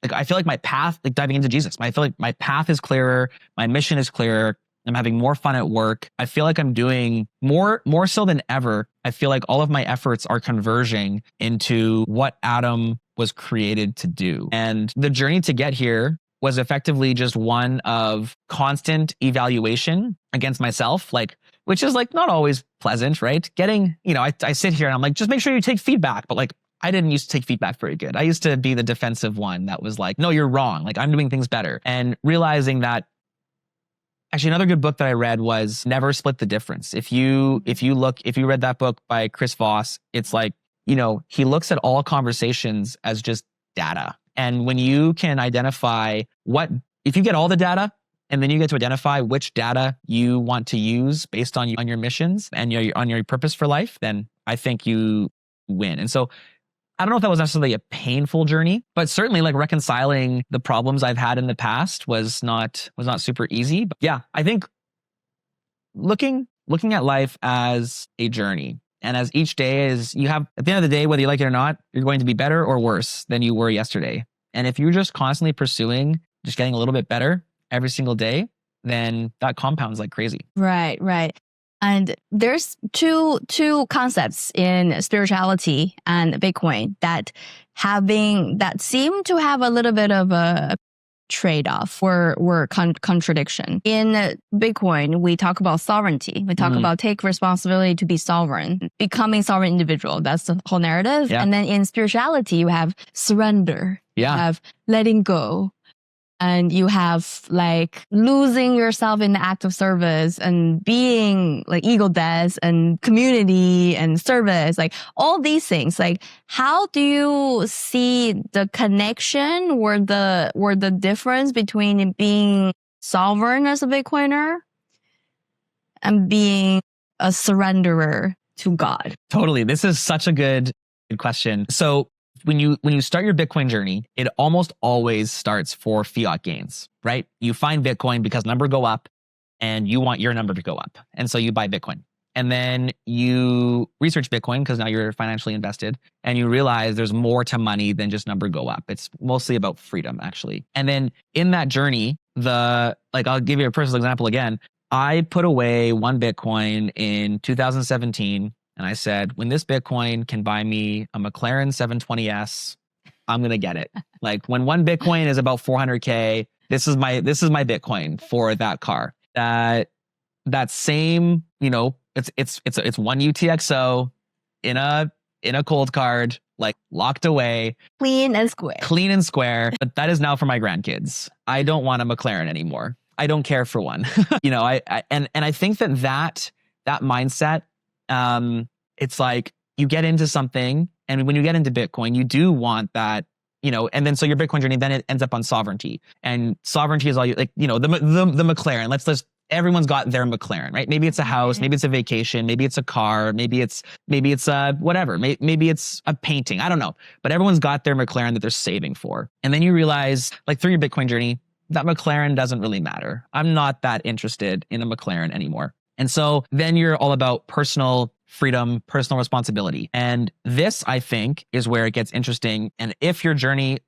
I feel like my path, diving into Jesus. I feel like my path is clearer. My mission is clearer. I'm having more fun at work. I feel like I'm doing more so than ever. I feel like all of my efforts are converging into what Adam was created to do. And the journey to get here was effectively just one of constant evaluation against myself, which is not always pleasant, right? Getting, I sit here and I'm just make sure you take feedback. But I didn't used to take feedback very good. I used to be the defensive one that was no, you're wrong. I'm doing things better. And realizing that, actually, another good book that I read was Never Split the Difference. If you read that book by Chris Voss, it's he looks at all conversations as just data. And when you can identify if you get all the data and then you get to identify which data you want to use based on your missions and on your purpose for life, then I think you win. And so I don't know if that was necessarily a painful journey, but certainly reconciling the problems I've had in the past was not super easy. But yeah, I think looking at life as a journey. And as each day is, you have, at the end of the day, whether you like it or not, you're going to be better or worse than you were yesterday. And if you're just constantly pursuing, just getting a little bit better every single day, then that compounds like crazy.
Right, right. And there's two concepts in spirituality and Bitcoin that seem to have a little bit of a trade-off or contradiction. In Bitcoin, we talk about sovereignty. We talk about take responsibility to be sovereign, becoming sovereign individual. That's the whole narrative. Yeah. And then in spirituality, you have surrender. Yeah. You have letting go. And you have losing yourself in the act of service and being ego death and community and service, all these things. How do you see the connection or the difference between being sovereign as a Bitcoiner and being a surrenderer to God? Totally.
This is such a good question. So when you start your Bitcoin journey, it almost always starts for fiat gains, right? You find Bitcoin because number go up and you want your number to go up. And so you buy Bitcoin. And then you research Bitcoin because now you're financially invested and you realize there's more to money than just number go up. It's mostly about freedom, actually. And then in that journey, I'll give you a personal example again. I put away one Bitcoin in 2017 and I said, when this Bitcoin can buy me a McLaren 720S, I'm going to get it. Like when one Bitcoin is about 400K, this is my Bitcoin for that car. That same, it's one UTXO in a cold card, like locked away,
Clean and square.
but that is now for my grandkids. I don't want a McLaren anymore. I don't care for one. I think that mindset, it's like you get into something, and when you get into Bitcoin, you do want that, and then so your Bitcoin journey, then it ends up on sovereignty, and sovereignty is all you like, the McLaren. Everyone's got their McLaren, right? Maybe it's a house, maybe it's a vacation, maybe it's a car, maybe it's whatever, maybe it's a painting. I don't know, but everyone's got their McLaren that they're saving for. And then you realize, like through your Bitcoin journey, that McLaren doesn't really matter. I'm not that interested in a McLaren anymore. And so then you're all about personal freedom, personal responsibility. And this, I think, is where it gets interesting. And if your journey,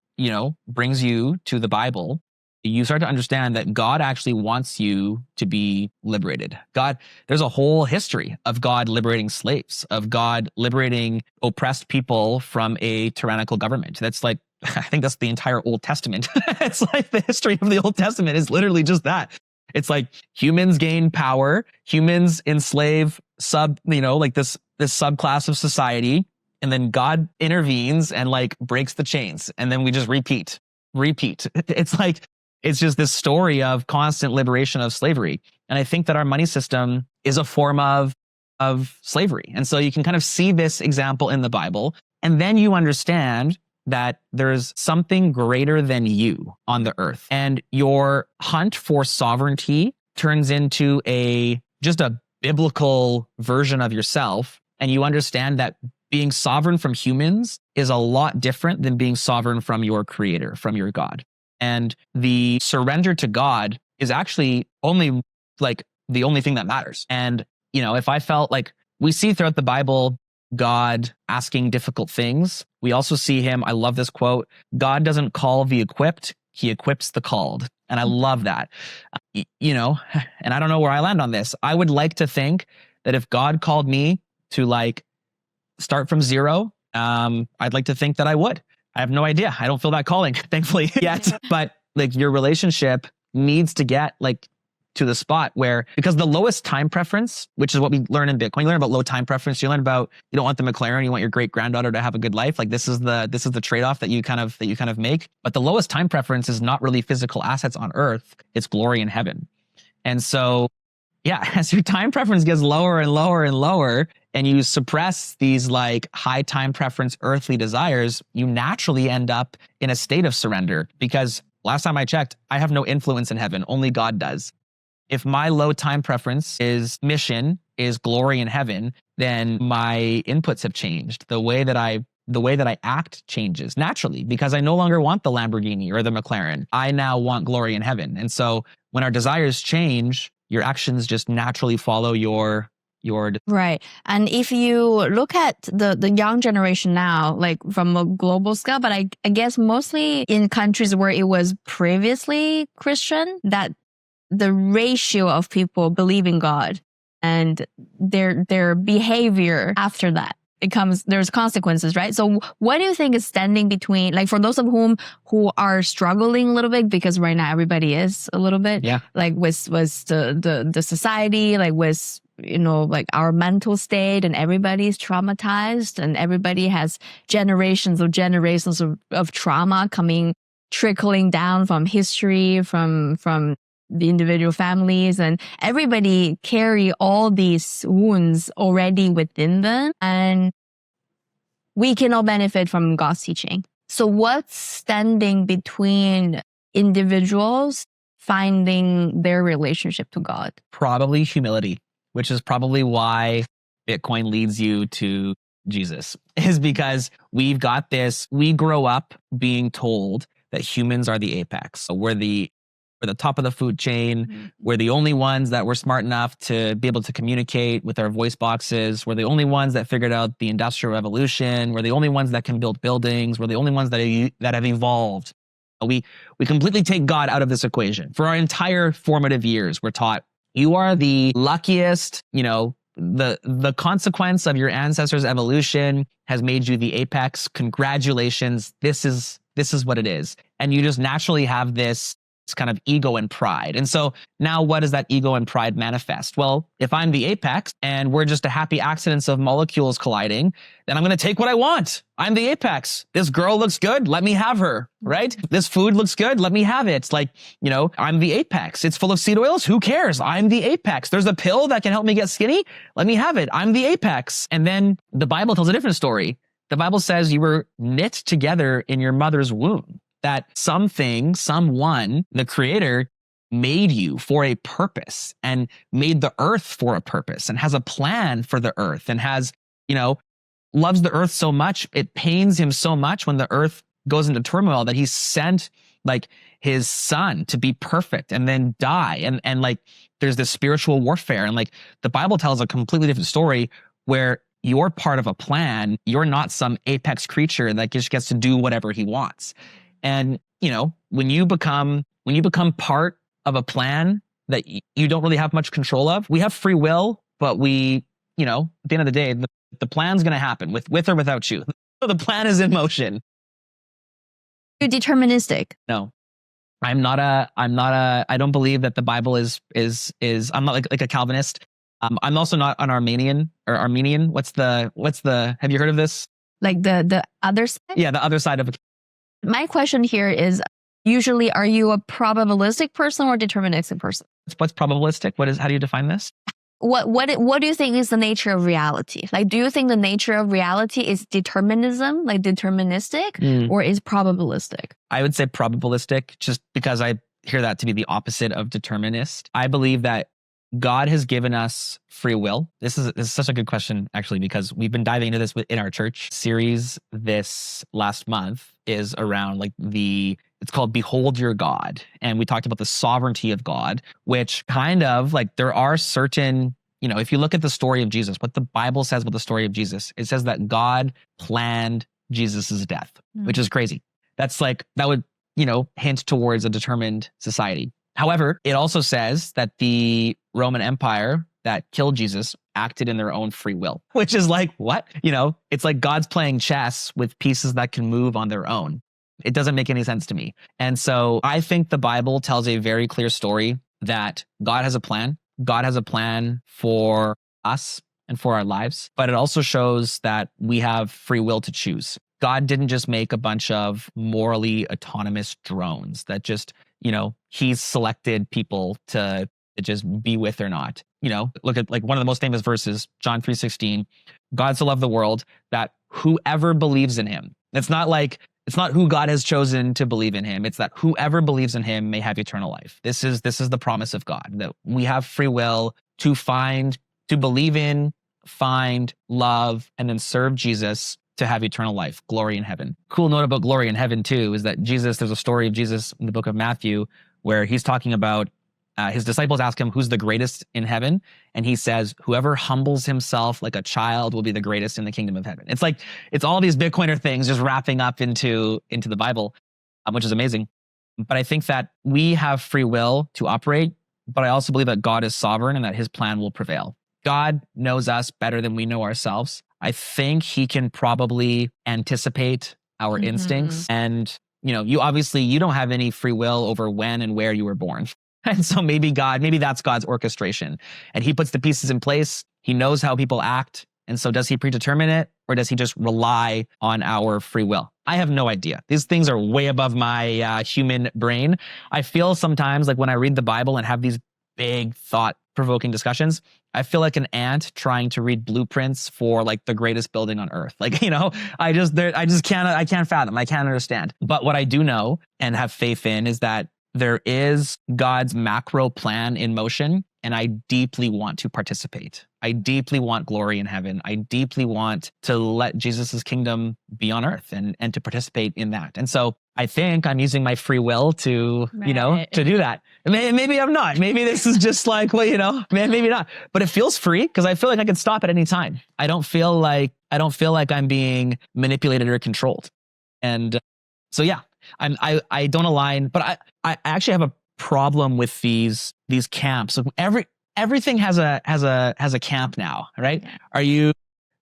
brings you to the Bible, you start to understand that God actually wants you to be liberated. There's a whole history of God liberating slaves, of God liberating oppressed people from a tyrannical government. That's like, I think that's the entire Old Testament. It's like the history of the Old Testament is literally just that. It's like humans gain power, humans enslave this subclass of society, and then God intervenes and like breaks the chains. And then we just repeat. It's just this story of constant liberation of slavery. And I think that our money system is a form of slavery. And so you can kind of see this example in the Bible. And then you understand that there's something greater than you on the earth. And your hunt for sovereignty turns into just a biblical version of yourself. And you understand that being sovereign from humans is a lot different than being sovereign from your creator, from your God. And the surrender to God is actually only like the only thing that matters. And, if I felt like we see throughout the Bible, God asking difficult things, we also see him. I love this quote. God doesn't call the equipped, he equips the called. And I love that, and I don't know where I land on this. I would like to think that if God called me to like start from zero, I'd like to think that I would. I have no idea. I don't feel that calling, thankfully, yet. But like your relationship needs to get like to the spot where, because the lowest time preference, which is what we learn in Bitcoin, you learn about low time preference. You learn about, you don't want the McLaren, you want your great granddaughter to have a good life. Like this is the trade-off that you kind of make. But the lowest time preference is not really physical assets on earth. It's glory in heaven. And so, yeah, as your time preference gets lower and lower and lower, and you suppress these like high time preference earthly desires, you naturally end up in a state of surrender. Because last time I checked, I have no influence in heaven. Only God does. If my low time preference is mission, is glory in heaven, then my inputs have changed. The way that I act changes naturally because I no longer want the Lamborghini or the McLaren. I now want glory in heaven. And so when our desires change, your actions just naturally follow your
right. And if you look at the young generation now, like from a global scale, but I guess mostly in countries where it was previously Christian, that the ratio of people believing God and their behavior after that, there's consequences, right? So what do you think is standing between, like for those of who are struggling a little bit, because right now everybody is a little bit, like with the society, like with, like our mental state, and everybody's traumatized and everybody has generations of trauma trickling down from history, from the individual families, and everybody carry all these wounds already within them, and we can all benefit from God's teaching. So what's standing between individuals finding their relationship to God?
Probably humility, which is probably why Bitcoin leads you to Jesus, is because we grow up being told that humans are the apex. So we're the we're the top of the food chain. We're the only ones that were smart enough to be able to communicate with our voice boxes. We're the only ones that figured out the Industrial Revolution. We're the only ones that can build buildings. We're the only ones that have evolved. We completely take God out of this equation. For our entire formative years, we're taught you are the luckiest, the consequence of your ancestors' evolution has made you the apex. Congratulations. This is what it is. And you just naturally have this kind of ego and pride. And so now what does that ego and pride manifest? Well, if I'm the apex and we're just a happy accidents of molecules colliding, then I'm going to take what I want. I'm the apex. This girl looks good. Let me have her, right? This food looks good. Let me have it. It's like, I'm the apex. It's full of seed oils. Who cares? I'm the apex. There's a pill that can help me get skinny. Let me have it. I'm the apex. And then the Bible tells a different story. The Bible says you were knit together in your mother's womb. That someone, the creator made you for a purpose and made the earth for a purpose and has a plan for the earth and has, loves the earth so much. It pains him so much when the earth goes into turmoil that he sent like his son to be perfect and then die. And like, there's this spiritual warfare. And like the Bible tells a completely different story where you're part of a plan. You're not some apex creature that just gets to do whatever he wants. And, when you become part of a plan that you don't really have much control of, we have free will, but we, at the end of the day, the plan's going to happen with or without you. So the plan is in motion.
You're deterministic.
No, I don't believe that the Bible is, I'm not like a Calvinist. I'm also not an Armenian. What's the, have you heard of this?
Like the other side?
Yeah, the other side of it.
My question here is, usually, are you a probabilistic person or deterministic person?
What's probabilistic? How do you define this?
What do you think is the nature of reality? Like, do you think the nature of reality is determinism, like deterministic, or is probabilistic? I
would say probabilistic, just because I hear that to be the opposite of determinist. I believe that God has given us free will. This is such a good question, actually, because we've been diving into this in our church series. This last month is around it's called Behold Your God. And we talked about the sovereignty of God, which kind of like there are certain, if you look at the story of Jesus, what the Bible says about the story of Jesus, it says that God planned Jesus's death, which is crazy. That's like, that would, hint towards a determined society. However, it also says that the Roman Empire that killed Jesus acted in their own free will, which is like, what? It's like God's playing chess with pieces that can move on their own. It doesn't make any sense to me. And so I think the Bible tells a very clear story that God has a plan. God has a plan for us and for our lives, but it also shows that we have free will to choose. God didn't just make a bunch of morally autonomous drones that just, he's selected people to just be with or not. Look at like one of the most famous verses, John 3:16, God so loved the world that whoever believes in him. It's not who God has chosen to believe in him. It's that whoever believes in him may have eternal life. This is the promise of God, that we have free will to believe in, find, love, and then serve Jesus to have eternal life, glory in heaven. Cool note about glory in heaven too, is that there's a story of Jesus in the book of Matthew where he's talking about his disciples ask him who's the greatest in heaven. And he says, whoever humbles himself like a child will be the greatest in the kingdom of heaven. It's like, it's all these Bitcoiner things just wrapping up into the Bible, which is amazing. But I think that we have free will to operate, but I also believe that God is sovereign and that his plan will prevail. God knows us better than we know ourselves. I think he can probably anticipate our instincts. And, you don't have any free will over when and where you were born. And so maybe that's God's orchestration. And he puts the pieces in place. He knows how people act. And so does he predetermine it, or does he just rely on our free will? I have no idea. These things are way above my human brain. I feel sometimes like when I read the Bible and have these big thought-provoking discussions, I feel like an ant trying to read blueprints for like the greatest building on earth. Like, I can't fathom. I can't understand. But what I do know and have faith in is that there is God's macro plan in motion, and I deeply want to participate. I deeply want glory in heaven. I deeply want to let Jesus's kingdom be on earth and to participate in that. And so I think I'm using my free will to, to do that. Maybe I'm not. Maybe this is just like, well, maybe not. But it feels free because I feel like I can stop at any time. I don't feel like I'm being manipulated or controlled. And so, yeah, I don't align, but I actually have a problem with these camps. Everything has a camp now, right? Are you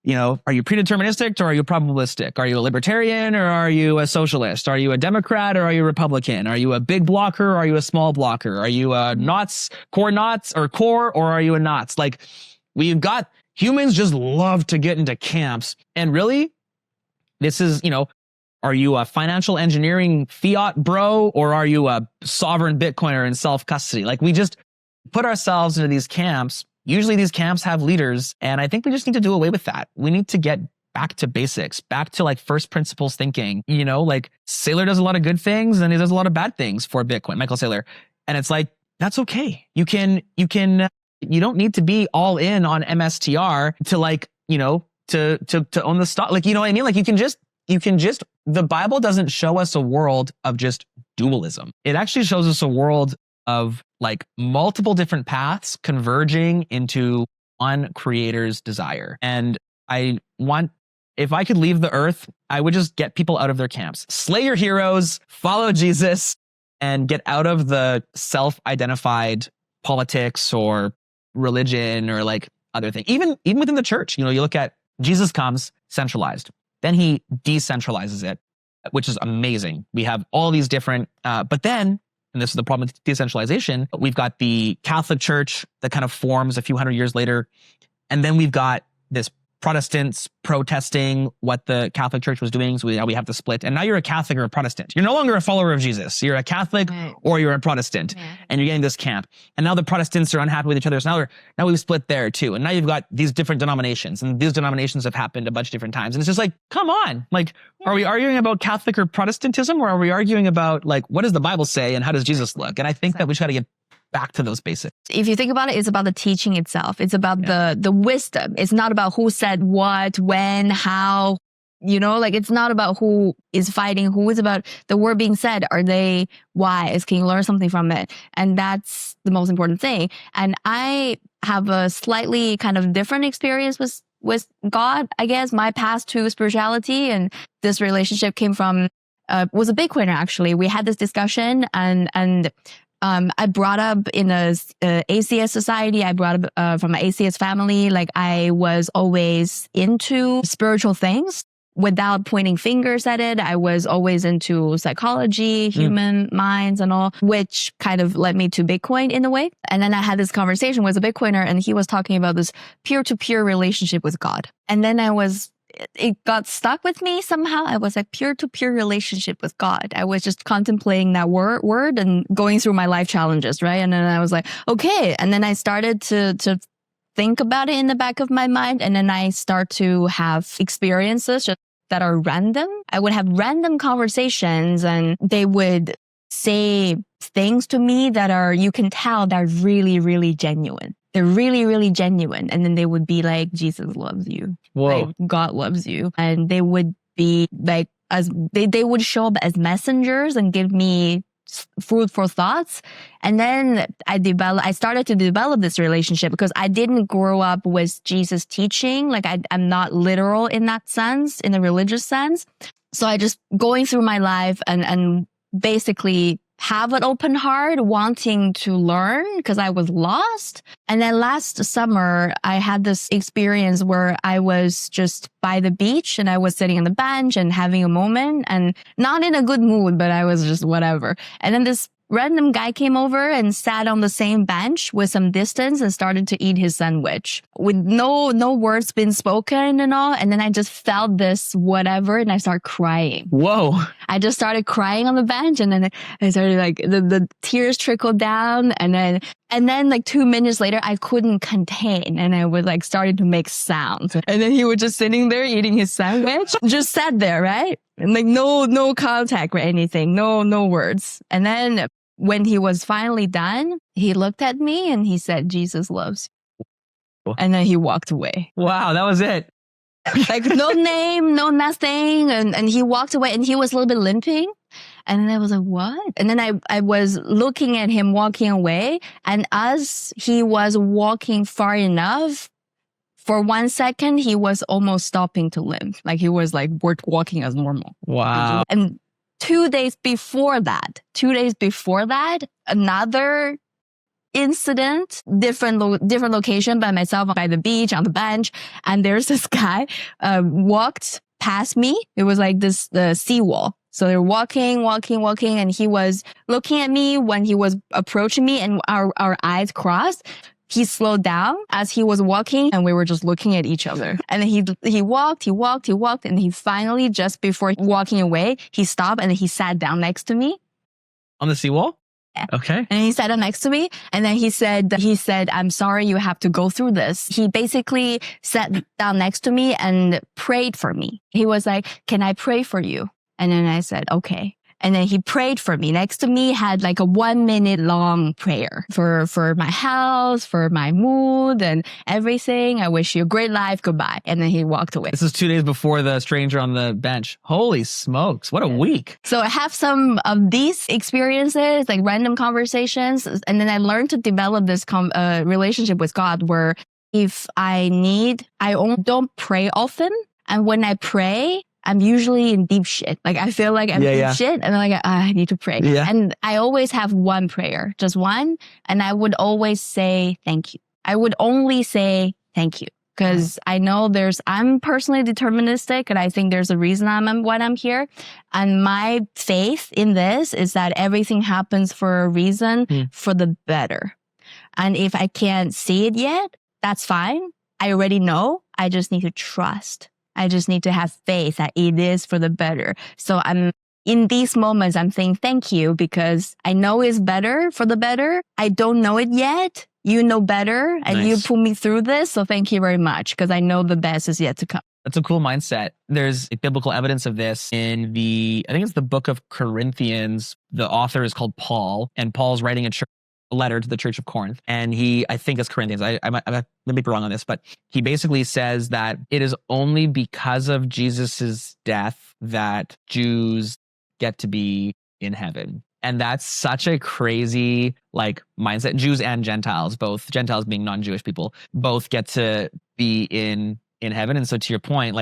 predeterministic or are you probabilistic? Are you a libertarian or are you a socialist? Are you a Democrat or are you a Republican? Are you a big blocker or are you a small blocker? Are you a core or are you a knots? Like, we've got humans just love to get into camps. And really, this is, are you a financial engineering fiat bro or are you a sovereign Bitcoiner in self-custody? Like, we just put ourselves into these camps. Usually these camps have leaders, and I think we just need to do away with that. We need to get back to basics, back to like first principles thinking. Like Saylor does a lot of good things and he does a lot of bad things for Bitcoin, Michael Saylor. And it's like, that's okay. You don't need to be all in on MSTR to like, to own the stock. Like, you know what I mean? Like you can just, the Bible doesn't show us a world of just dualism. It actually shows us a world of like multiple different paths converging into one creator's desire. And if I could leave the earth, I would just get people out of their camps. Slay your heroes, follow Jesus, and get out of the self-identified politics or religion or like other things. Even within the church, you look at Jesus comes centralized. Then he decentralizes it, which is amazing. We have all these different, but then, and this is the problem with decentralization, we've got the Catholic Church that kind of forms a few hundred years later. And then we've got this Protestants protesting what the Catholic Church was doing. So we have the split. And now you're a Catholic or a Protestant. You're no longer a follower of Jesus. You're a Catholic or you're a Protestant. Yeah. And you're getting this camp. And now the Protestants are unhappy with each other. So now we've split there too. And now you've got these different denominations. And these denominations have happened a bunch of different times. And it's just like, come on. Like, are we arguing about Catholic or Protestantism? Or are we arguing about like, what does the Bible say and how does Jesus look? And I think that we just got to get back to those basics.
If you think about it, it's about the teaching itself. It's about the wisdom. It's not about who said what, when, how, like it's not about who is fighting who. It's about the word being said. Are they wise? Can you learn something from it? And that's the most important thing. And I have a slightly kind of different experience with God, I guess. My path to spirituality and this relationship came from, was a Bitcoiner actually. We had this discussion and I brought up in a atheist society. I brought up from an atheist family. Like I was always into spiritual things without pointing fingers at it. I was always into psychology, human minds and all, which kind of led me to Bitcoin in a way. And then I had this conversation with a Bitcoiner and he was talking about this peer-to-peer relationship with God. And then it got stuck with me somehow. I was like peer-to-peer relationship with God. I was just contemplating that word and going through my life challenges, right? And then I was like, okay. And then I started to think about it in the back of my mind. And then I start to have experiences just that are random. I would have random conversations and they would say things to me that you can tell they're really, really genuine. They're really, really genuine. And then they would be like, Jesus loves you.
Whoa.
Like, God loves you. And they would be like, they would show up as messengers and give me food for thoughts. And then I started to develop this relationship because I didn't grow up with Jesus teaching. Like I'm not literal in that sense, in a religious sense. So I just going through my life and basically have an open heart, wanting to learn because I was lost. And then last summer, I had this experience where I was just by the beach and I was sitting on the bench and having a moment and not in a good mood, but I was just whatever. And then this random guy came over and sat on the same bench with some distance and started to eat his sandwich with no words been spoken and all. And then I just felt this whatever and I started crying.
Whoa.
I just started crying on the bench and then I started like the tears trickled down and then like 2 minutes later, I couldn't contain and I was like starting to make sounds. And then he was just sitting there eating his sandwich, just sat there, right? And like no contact or anything, no words. And then when he was finally done, he looked at me and he said, Jesus loves you. And then he walked away.
Wow, that was it.
Like no name, no nothing. And he walked away and he was a little bit limping. And then I was like, what? And then I was looking at him walking away. And as he was walking far enough, for 1 second, he was almost stopping to limp. Like he was like walking as normal.
Wow.
And 2 days before that, another incident, different location by myself by the beach on the bench. And there's this guy walked past me. It was like this seawall. So they're walking, and he was looking at me when he was approaching me, and our eyes crossed. He slowed down as he was walking, and we were just looking at each other. And then he walked, and he finally, just before walking away, he stopped and he sat down next to me.
On the seawall?
Yeah.
Okay.
And he sat down next to me, and then he said, I'm sorry you have to go through this. He basically sat down next to me and prayed for me. He was like, can I pray for you? And then I said, okay. And then he prayed for me. Next to me had like a 1 minute long prayer for my health, for my mood and everything. I wish you a great life. Goodbye. And then he walked away.
This is 2 days before the stranger on the bench. Holy smokes. What a week.
So I have some of these experiences, like random conversations. And then I learned to develop this relationship with God where if I don't pray often. And when I pray, I'm usually in deep shit. Like I feel like I'm deep shit, and then like I need to pray. Yeah. And I always have one prayer, just one, and I would always say thank you. I would only say thank you because I know I'm personally deterministic, and I think there's a reason I'm here. And my faith in this is that everything happens for a reason, for the better. And if I can't see it yet, that's fine. I already know. I just need to trust. I just need to have faith that it is for the better. So in these moments, I'm saying thank you because I know it's better for the better. I don't know it yet. You know better and you put me through this. So thank you very much because I know the best is yet to come.
That's a cool mindset. There's biblical evidence of this in I think it's the book of Corinthians. The author is called Paul, and Paul's writing a letter to the church of Corinth. And I think it's Corinthians. I may be wrong on this, but he basically says that it is only because of Jesus's death that Jews get to be in heaven. And that's such a crazy mindset. Jews and Gentiles, both Gentiles being non-Jewish people, both get to be in heaven. And so to your point,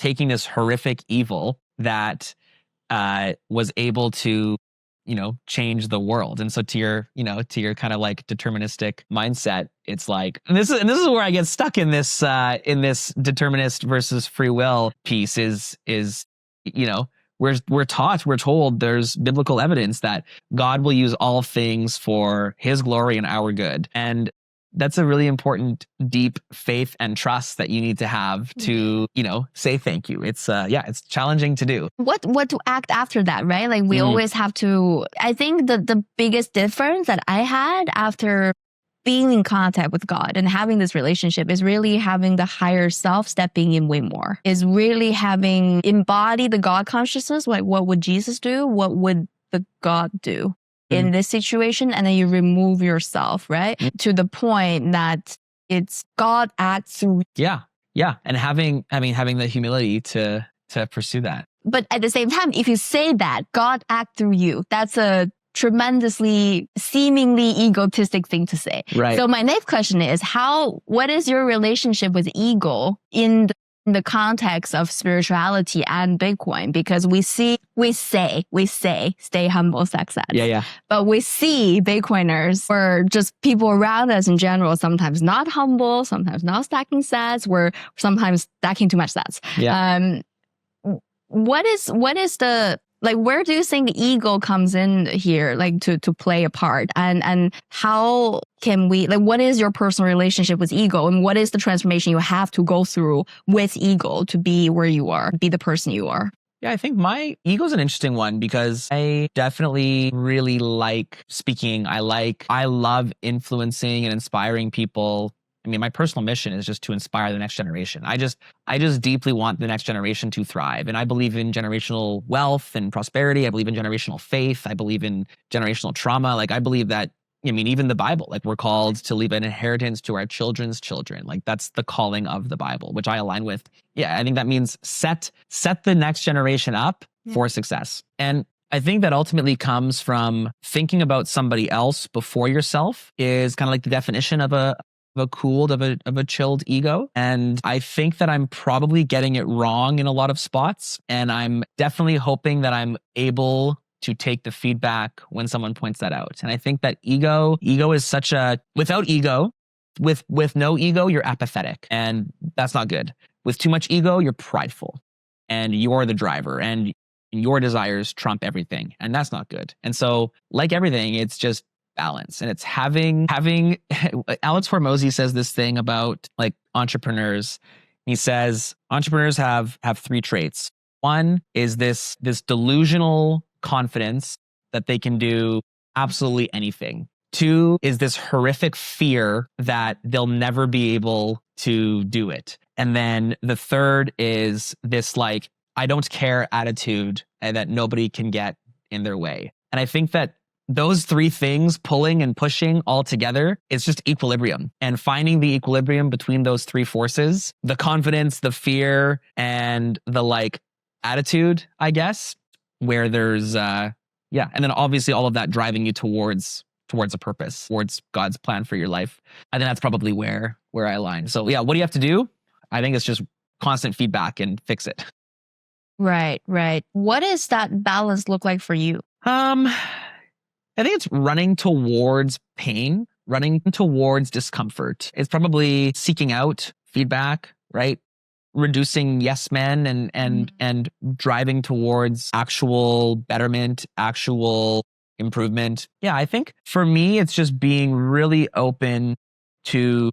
taking this horrific evil that was able to change the world. And so to your kind of deterministic mindset, it's and this is where I get stuck in this determinist versus free will piece is we're told there's biblical evidence that God will use all things for his glory and our good. And that's a really important, deep faith and trust that you need to have to, say thank you. It's it's challenging to do.
What to act after that, right? We always have to, I think the biggest difference that I had after being in contact with God and having this relationship is really having the higher self stepping in way more. Is really having embodied the God consciousness. What would Jesus do? What would the God do in this situation? And then you remove yourself, right? To the point that it's God acts through.
Yeah. And having the humility to pursue that.
But at the same time, if you say that God acts through you, that's a tremendously seemingly egotistic thing to say. Right. So my next question is what is your relationship with ego in the context of spirituality and Bitcoin? Because we say, stay humble, success.
Yeah.
But we see Bitcoiners or just people around us in general, sometimes not humble, sometimes not stacking sats, we're sometimes stacking too much sats.
Yeah.
What is the, where do you think the ego comes in here, to play a part? And how can we, what is your personal relationship with ego? And what is the transformation you have to go through with ego to be where you are, be the person you are?
Yeah, I think my ego is an interesting one because I definitely really like speaking. I love influencing and inspiring people. I mean, my personal mission is just to inspire the next generation. I just deeply want the next generation to thrive. And I believe in generational wealth and prosperity. I believe in generational faith. I believe in generational trauma. Like, I believe that, I mean, even the Bible, like, we're called to leave an inheritance to our children's children. Like, that's the calling of the Bible, which I align with. Yeah, I think that means set the next generation up for success. And I think that ultimately comes from thinking about somebody else before yourself is kind of like the definition of a cooled, of a chilled ego. And I think that I'm probably getting it wrong in a lot of spots. And I'm definitely hoping that I'm able to take the feedback when someone points that out. And I think that ego is such a, without ego, with no ego, you're apathetic, and that's not good. With too much ego, you're prideful, and you're the driver, and your desires trump everything, and that's not good. And so, like everything, it's just balance, and it's having Alex Hormozy says this thing about like entrepreneurs. He says entrepreneurs have three traits. One is this delusional confidence that they can do absolutely anything. Two is this horrific fear that they'll never be able to do it. And then the third is this like, I don't care attitude, and that nobody can get in their way. And I think that those three things, pulling and pushing all together, is just equilibrium. And finding the equilibrium between those three forces, the confidence, the fear, and the like attitude, I guess, where there's, and then obviously all of that driving you towards a purpose, towards God's plan for your life. I think that's probably where I align. So yeah, what do you have to do? I think it's just constant feedback and fix it.
Right. What does that balance look like for you?
I think it's running towards pain, running towards discomfort. It's probably seeking out feedback, right? Reducing yes men and driving towards actual betterment, actual improvement. Yeah, I think for me, it's just being really open to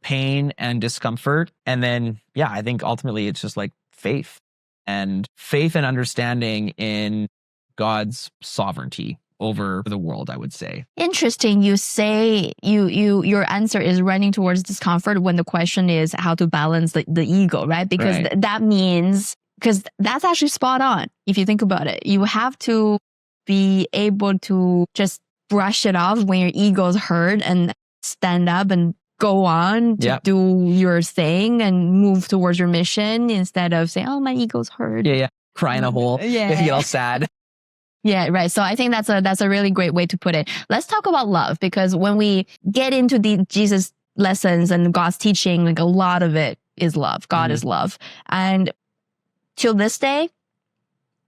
pain and discomfort. And then, yeah, I think ultimately it's just like faith and understanding in God's sovereignty over the world, I would say.
Interesting. You say your answer is running towards discomfort when the question is how to balance the ego, right? Because
Right.
that means, because that's actually spot on. If you think about it, you have to be able to just brush it off when your ego's hurt and stand up and go on to
Yep.
do your thing and move towards your mission instead of saying, oh, my ego's hurt.
Yeah. Cry in a hole.
Yeah.
Get all sad.
Yeah, right. So I think that's a really great way to put it. Let's talk about love, because when we get into the Jesus lessons and God's teaching, like a lot of it is love. God is love. And till this day,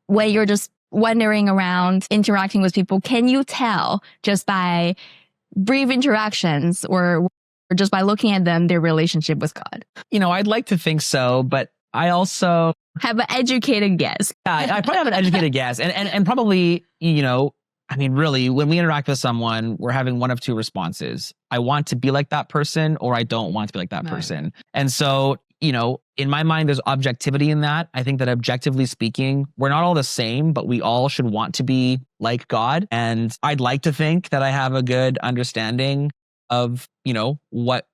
when you're just wandering around, interacting with people, can you tell just by brief interactions or just by looking at them, their relationship with God?
I'd like to think so, but I also
Have an educated guess.
I probably have an educated guess. And probably, I mean, really, when we interact with someone, we're having one of two responses. I want to be like that person, or I don't want to be like that
Right.
person. And so, in my mind, there's objectivity in that. I think that objectively speaking, we're not all the same, but we all should want to be like God. And I'd like to think that I have a good understanding of,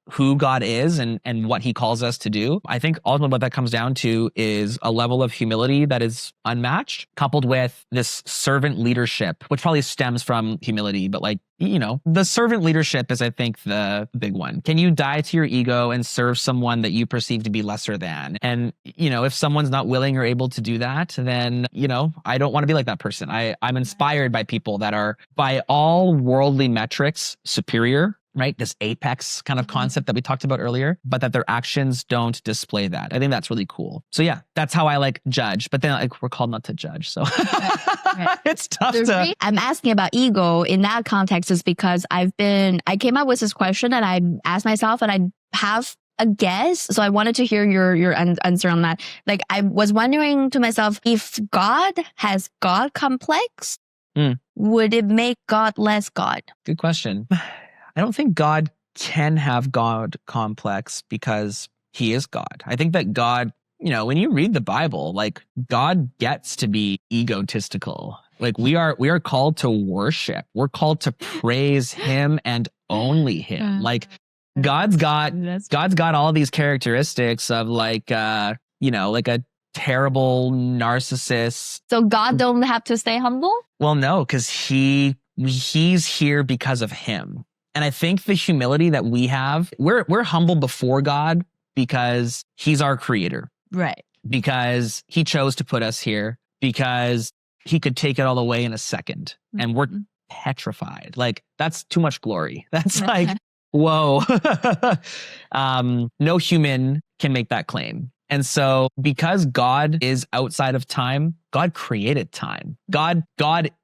who God is and what he calls us to do. I think ultimately what that comes down to is a level of humility that is unmatched, coupled with this servant leadership, which probably stems from humility, but the servant leadership is, I think, the big one. Can you die to your ego and serve someone that you perceive to be lesser than? And, if someone's not willing or able to do that, then, I don't want to be like that person. I'm inspired by people that are, by all worldly metrics, superior, right? This apex kind of concept that we talked about earlier, but that their actions don't display that. I think that's really cool. So yeah, that's how I judge, but then we're called not to judge. So
Right.
it's tough to.
I'm asking about ego in that context is because I came up with this question and I asked myself, and I have a guess. So I wanted to hear your answer on that. I was wondering to myself, if God has God complex, would it make God less God?
Good question. I don't think God can have God complex because he is God. I think that God, when you read the Bible, God gets to be egotistical. We are called to worship. We're called to praise him and only him. God's got
That's-
God's got all these characteristics of like like a terrible narcissist.
So God don't have to stay humble?
Well, no, because he's here because of him. And I think the humility that we have, we're humble before God because he's our creator,
Right.
because he chose to put us here, because he could take it all away in a second. And we're petrified. Like, that's too much glory. That's like, whoa. No human can make that claim. And so because God is outside of time, God created time. God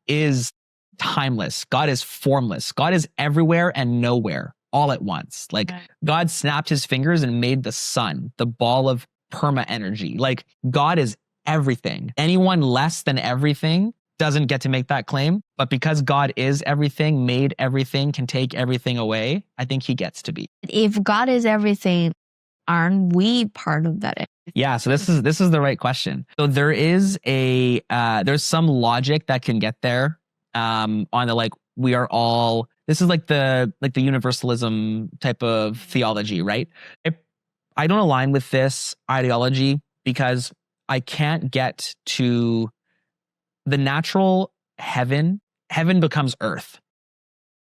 is timeless. God is formless. God is everywhere and nowhere all at once. Like, God snapped his fingers and made the sun, the ball of perma energy. Like, God is everything. Anyone less than everything doesn't get to make that claim. But because God is everything, made everything, can take everything away, I think he gets to be.
If God is everything, aren't we part of that?
Yeah, so this is the right question. So there is there's some logic that can get there on the like we are all, this is like the universalism type of theology, right? I don't align with this ideology because I can't get to the natural heaven. Heaven becomes earth.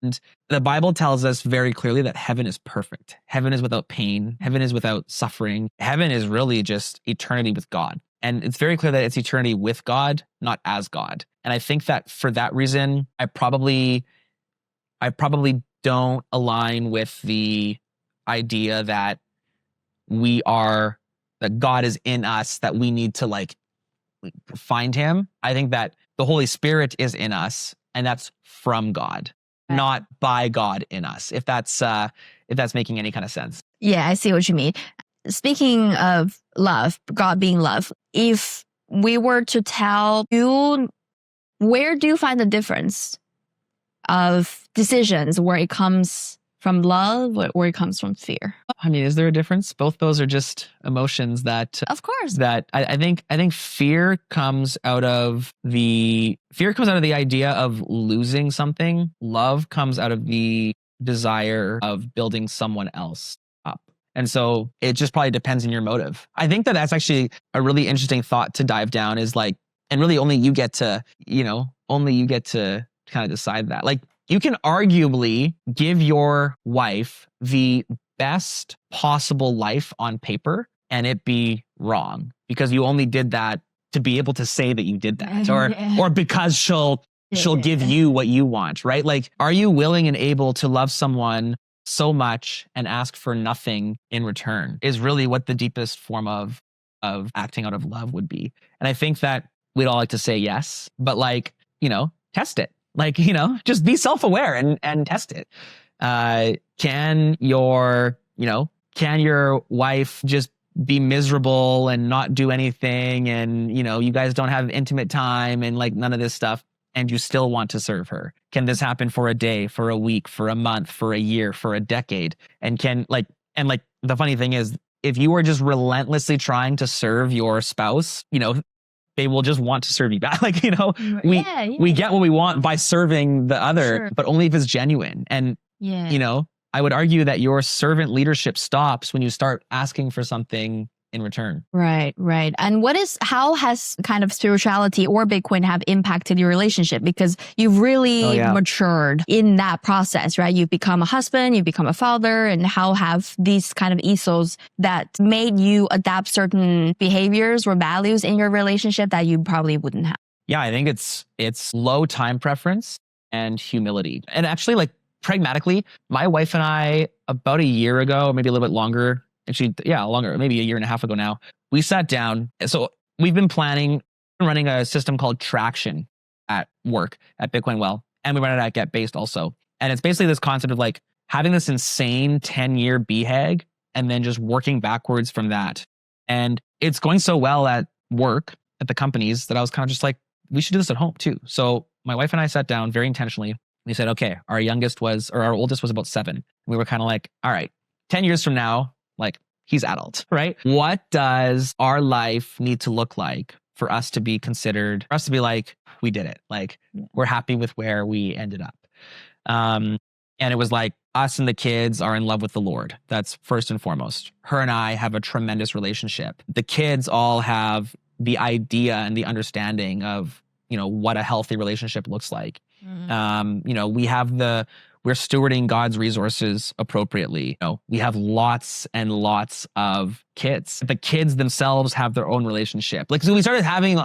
And the Bible tells us very clearly that heaven is perfect. Heaven is without pain. Heaven is without suffering. Heaven is really just eternity with God. And it's very clear that it's eternity with God, not as God. And I think that for that reason, I probably don't align with the idea that that God is in us, that we need to like find him. I think that the Holy Spirit is in us, and that's from God, not by God in us. If that's making any kind of sense.
Yeah, I see what you mean. Speaking of love, God being love, if we were to tell you, where do you find the difference of decisions where it comes from love or where it comes from fear?
I mean, is there a difference? Both those are just emotions that,
of course,
that I think fear comes out of the idea of losing something. Love comes out of the desire of building someone else up. And so it just probably depends on your motive. I think that that's actually a really interesting thought to dive down, is like, and really only you get to kind of decide that. Like, you can arguably give your wife the best possible life on paper and it be wrong because you only did that to be able to say that you did that, or because she'll give you what you want, right? Like, are you willing and able to love someone so much and ask for nothing in return is really what the deepest form of acting out of love would be. And I think that we'd all like to say yes, but like, test it. Like, just be self-aware and test it. Can your wife just be miserable and not do anything, and you guys don't have intimate time and like none of this stuff, and you still want to serve her? Can this happen for a day, for a week, for a month, for a year, for a decade? And the funny thing is, if you are just relentlessly trying to serve your spouse, they will just want to serve you back. Like, we get what we want by serving the other, but only if it's genuine. And, I would argue that your servant leadership stops when you start asking for something in return.
Right. And how has kind of spirituality or Bitcoin have impacted your relationship? Because you've really matured in that process, right? You've become a husband, you've become a father, and how have these kind of ethos that made you adapt certain behaviors or values in your relationship that you probably wouldn't have?
Yeah, I think it's low time preference and humility. And actually, like, pragmatically, my wife and I, about a year ago, maybe a little bit longer, actually, longer, maybe a year and a half ago now, we sat down. So we've been running a system called Traction at work at Bitcoin Well, and we run it at Get Based also. And it's basically this concept of like having this insane 10-year BHAG and then just working backwards from that. And it's going so well at work, at the companies, that I was kind of just like, we should do this at home too. So my wife and I sat down very intentionally. We said, okay, our oldest was about 7. And we were kind of like, all right, 10 years from now, like, he's adult, right? What does our life need to look like for us to be considered, for us to be like, we did it. Like, we're happy with where we ended up. And it was like, us and the kids are in love with the Lord. That's first and foremost. Her and I have a tremendous relationship. The kids all have the idea and the understanding of, what a healthy relationship looks like. We're stewarding God's resources appropriately. We have lots and lots of kids. The kids themselves have their own relationship. So we started having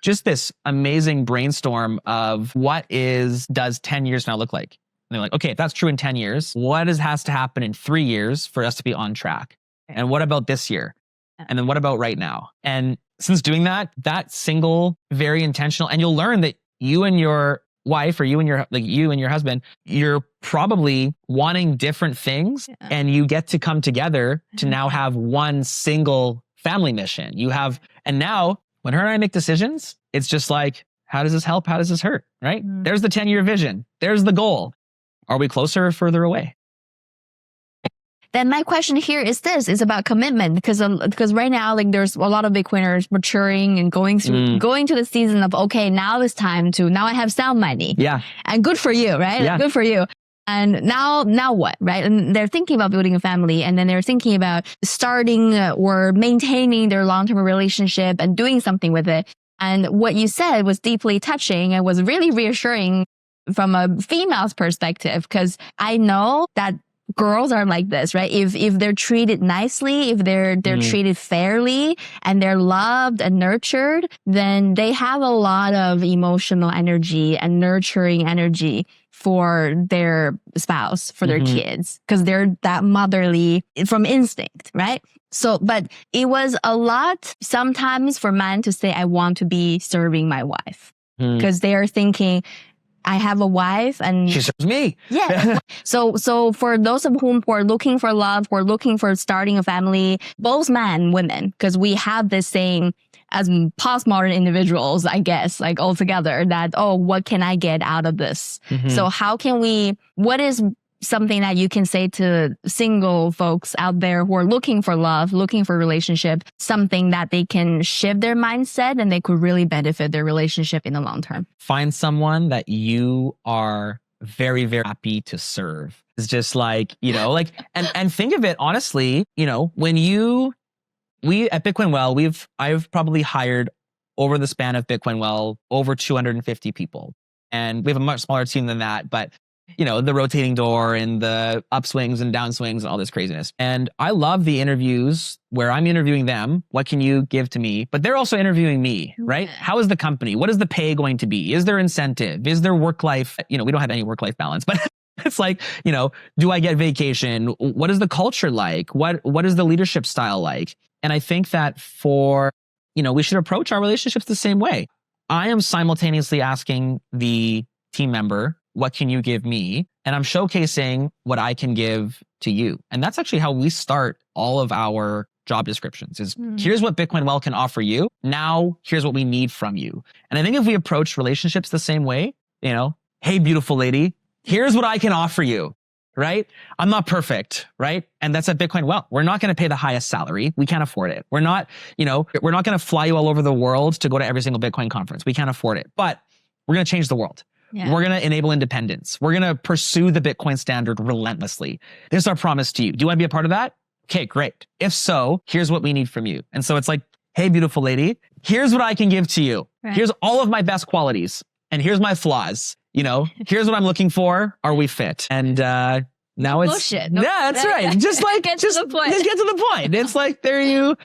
just this amazing brainstorm of does 10 years now look like? And they're like, okay, if that's true in 10 years, what has to happen in 3 years for us to be on track? And what about this year? And then what about right now? And since doing that single, very intentional, and you'll learn that you and your wife or you and your husband, you're probably wanting different things, and you get to come together to now have one single family mission. And now when her and I make decisions, it's just like, how does this help? How does this hurt? Right? There's the 10-year vision. There's the goal. Are we closer or further away?
Then my question here is about commitment, because right now, there's a lot of Bitcoiners maturing and going to the season of, okay, now I have some money.
Yeah.
And good for you, right?
Yeah.
Good for you. And now what, right? And they're thinking about building a family, and then they're thinking about starting or maintaining their long-term relationship and doing something with it. And what you said was deeply touching and was really reassuring from a female's perspective, because I know that girls are like this, right? If they're treated nicely, if they're treated fairly, and they're loved and nurtured, then they have a lot of emotional energy and nurturing energy for their spouse, for their kids, because they're that motherly from instinct, right? So, but it was a lot sometimes for men to say, I want to be serving my wife, because they are thinking, I have a wife and
she serves me.
Yeah. So for those of whom who are looking for love, who are looking for starting a family, both men and women, because we have this saying as postmodern individuals, I guess, all together, that, what can I get out of this? So what is something that you can say to single folks out there who are looking for love, looking for a relationship, something that they can shift their mindset and they could really benefit their relationship in the long term?
Find someone that you are very, very happy to serve. It's just and think of it honestly, when we at Bitcoin Well, I've probably hired over the span of Bitcoin Well over 250 people. And we have a much smaller team than that, but the rotating door and the upswings and downswings and all this craziness. And I love the interviews where I'm interviewing them. What can you give to me? But they're also interviewing me, right? Yeah. How is the company? What is the pay going to be? Is there incentive? Is there work-life? We don't have any work-life balance, but it's do I get vacation? What is the culture like? What is the leadership style like? And I think that we should approach our relationships the same way. I am simultaneously asking the team member, what can you give me? And I'm showcasing what I can give to you. And that's actually how we start all of our job descriptions is here's what Bitcoin Well can offer you. Now, here's what we need from you. And I think if we approach relationships the same way, hey, beautiful lady, here's what I can offer you, right? I'm not perfect, right? And that's at Bitcoin Well. We're not going to pay the highest salary. We can't afford it. We're not going to fly you all over the world to go to every single Bitcoin conference. We can't afford it, but we're going to change the world. Yeah. We're going to enable independence. We're going to pursue the Bitcoin standard relentlessly. This is our promise to you. Do you want to be a part of that? Okay, great. If so, here's what we need from you. And so it's like, hey, beautiful lady, here's what I can give to you. Right. Here's all of my best qualities. And here's my flaws. Here's what I'm looking for. Are we fit? And now it's
bullshit.
Yeah, that's right. Just
get to the point.
Just get to the point. It's like there you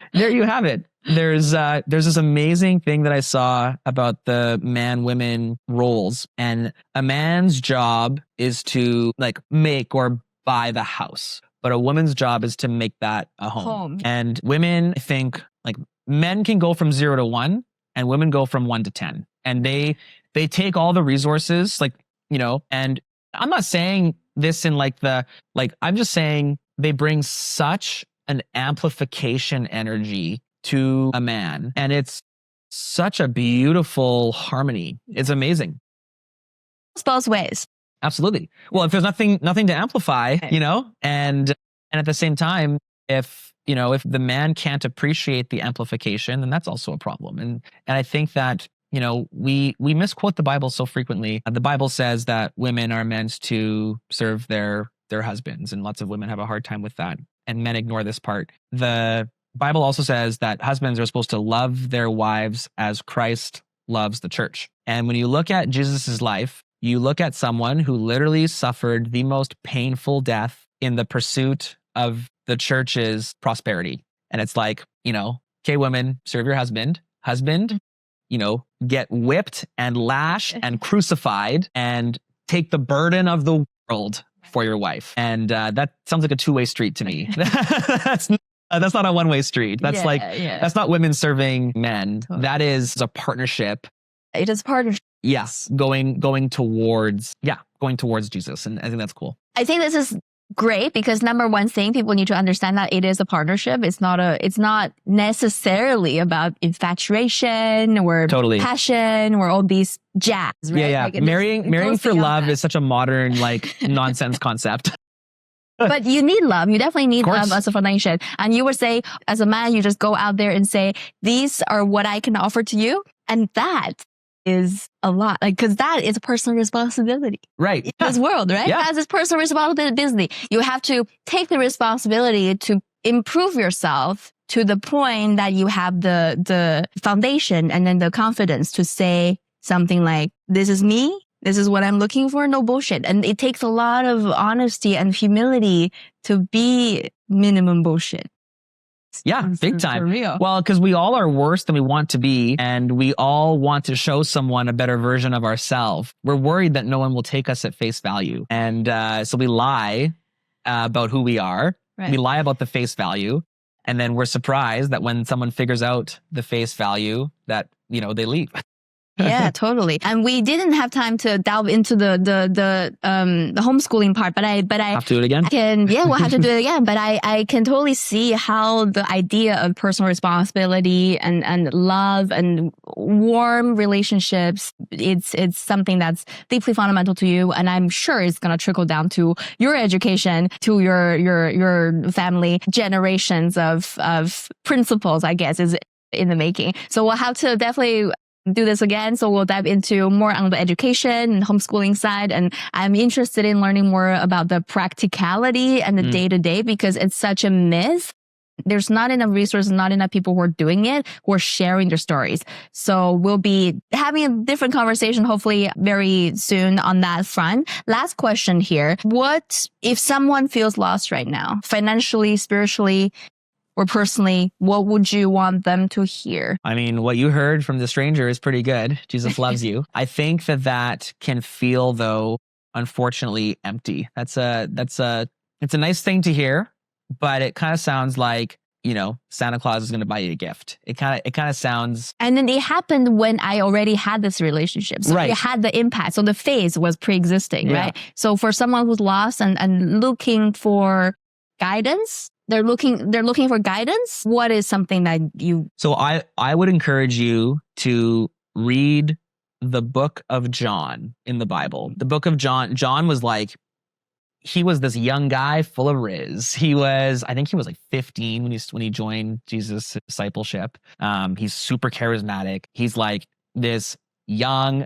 have it. There's this amazing thing that I saw about the man-women roles, and a man's job is to make or buy the house, but a woman's job is to make that a home. And women, I think, men can go from 0 to 1, and women go from 1 to 10, and they take all the resources, and I'm not saying this in I'm just saying they bring such an amplification energy to a man. And it's such a beautiful harmony. It's amazing.
It's both ways.
Absolutely. Well, if there's nothing to amplify, and at the same time, if the man can't appreciate the amplification, then that's also a problem. And I think that, we misquote the Bible so frequently. The Bible says that women are meant to serve their their husbands. And lots of women have a hard time with that. And men ignore this part. The Bible also says that husbands are supposed to love their wives as Christ loves the church. And when you look at Jesus's life, you look at someone who literally suffered the most painful death in the pursuit of the church's prosperity. And it's like, okay, women, serve your husband. Husband, get whipped and lashed and crucified and take the burden of the world for your wife. And that sounds like a two-way street to me. That's not a one-way street. That's that's not women serving men. Totally. That is a partnership.
It is partnership.
Yes, going towards Jesus. And I think that's cool.
I think this is great because number one thing, people need to understand that it is a partnership. It's not necessarily about infatuation or passion or all these jazz, right?
Yeah. Like marrying for love is such a modern nonsense concept.
But you need love. You definitely need love as a foundation. And you would say, as a man, you just go out there and say, these are what I can offer to you. And that is a lot. Because that is a personal responsibility.
Right.
In this world, right?
Yeah.
As it's personal responsibility. You have to take the responsibility to improve yourself to the point that you have the foundation and then the confidence to say something like, this is me. This is what I'm looking for. No bullshit. And it takes a lot of honesty and humility to be minimum bullshit.
Yeah, big time.
For real.
Well, because we all are worse than we want to be, and we all want to show someone a better version of ourselves. We're worried that no one will take us at face value. And so we lie about who we are. Right. We lie about the face value. And then we're surprised that when someone figures out the face value that, they leave.
Yeah, totally. And we didn't have time to delve into the homeschooling part, but I
have to do it again.
We'll have to do it again. But I can totally see how the idea of personal responsibility and love and warm relationships, it's something that's deeply fundamental to you. And I'm sure it's gonna trickle down to your education, to your family, generations of principles, I guess, is in the making. So we'll have to definitely do this again. So we'll dive into more on the education and homeschooling side. And I'm interested in learning more about the practicality and the day-to-day because it's such a myth. There's not enough resources, not enough people who are doing it, who are sharing their stories. So we'll be having a different conversation, hopefully very soon on that front. Last question here. What if someone feels lost right now, financially, spiritually, or personally, what would you want them to hear?
I mean, what you heard from the stranger is pretty good. Jesus loves you. I think that can feel, though, unfortunately, empty. It's a nice thing to hear, but it kind of sounds like, Santa Claus is going to buy you a gift. It kind of sounds.
And then it happened when I already had this relationship. So it had the impact. So the phase was pre-existing, right? So for someone who's lost and looking for guidance, they're looking for guidance. What is something that you...
So I would encourage you to read the book of John in the Bible. The book of John. John was he was this young guy full of riz. I think he was 15 when he joined Jesus' discipleship. He's super charismatic. He's this young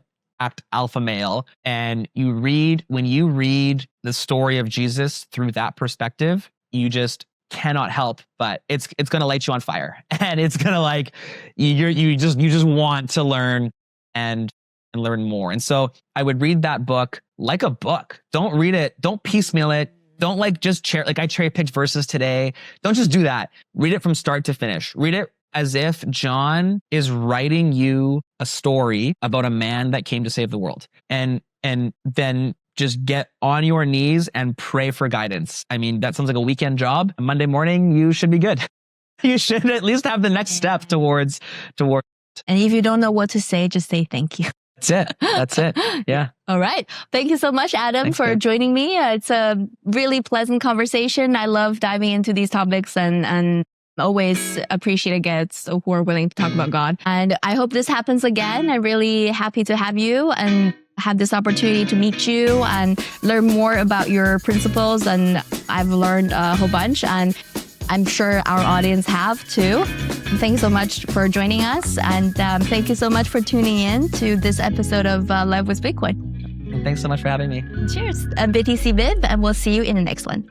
alpha male. And when you read the story of Jesus through that perspective, you just cannot help but it's going to light you on fire, and it's going to you just want to learn and learn more. And so I would read that book like a book. Don't read it. Don't piecemeal it. Don't just I cherry picked verses today. Don't just do that. Read it from start to finish. Read it as if John is writing you a story about a man that came to save the world, and then just get on your knees and pray for guidance. I mean, that sounds like a weekend job. Monday morning, you should be good. You should at least have the next step towards.
And if you don't know what to say, just say thank you.
That's it. Yeah.
All right. Thank you so much, Adam, for joining me. It's a really pleasant conversation. I love diving into these topics and always appreciate guests who are willing to talk about God. And I hope this happens again. I'm really happy to have you and have this opportunity to meet you and learn more about your principles. And I've learned a whole bunch, and I'm sure our audience have too. Thanks so much for joining us. And thank you so much for tuning in to this episode of Live with Bitcoin.
And thanks so much for having me.
Cheers. I'm BTCviv, and we'll see you in the next one.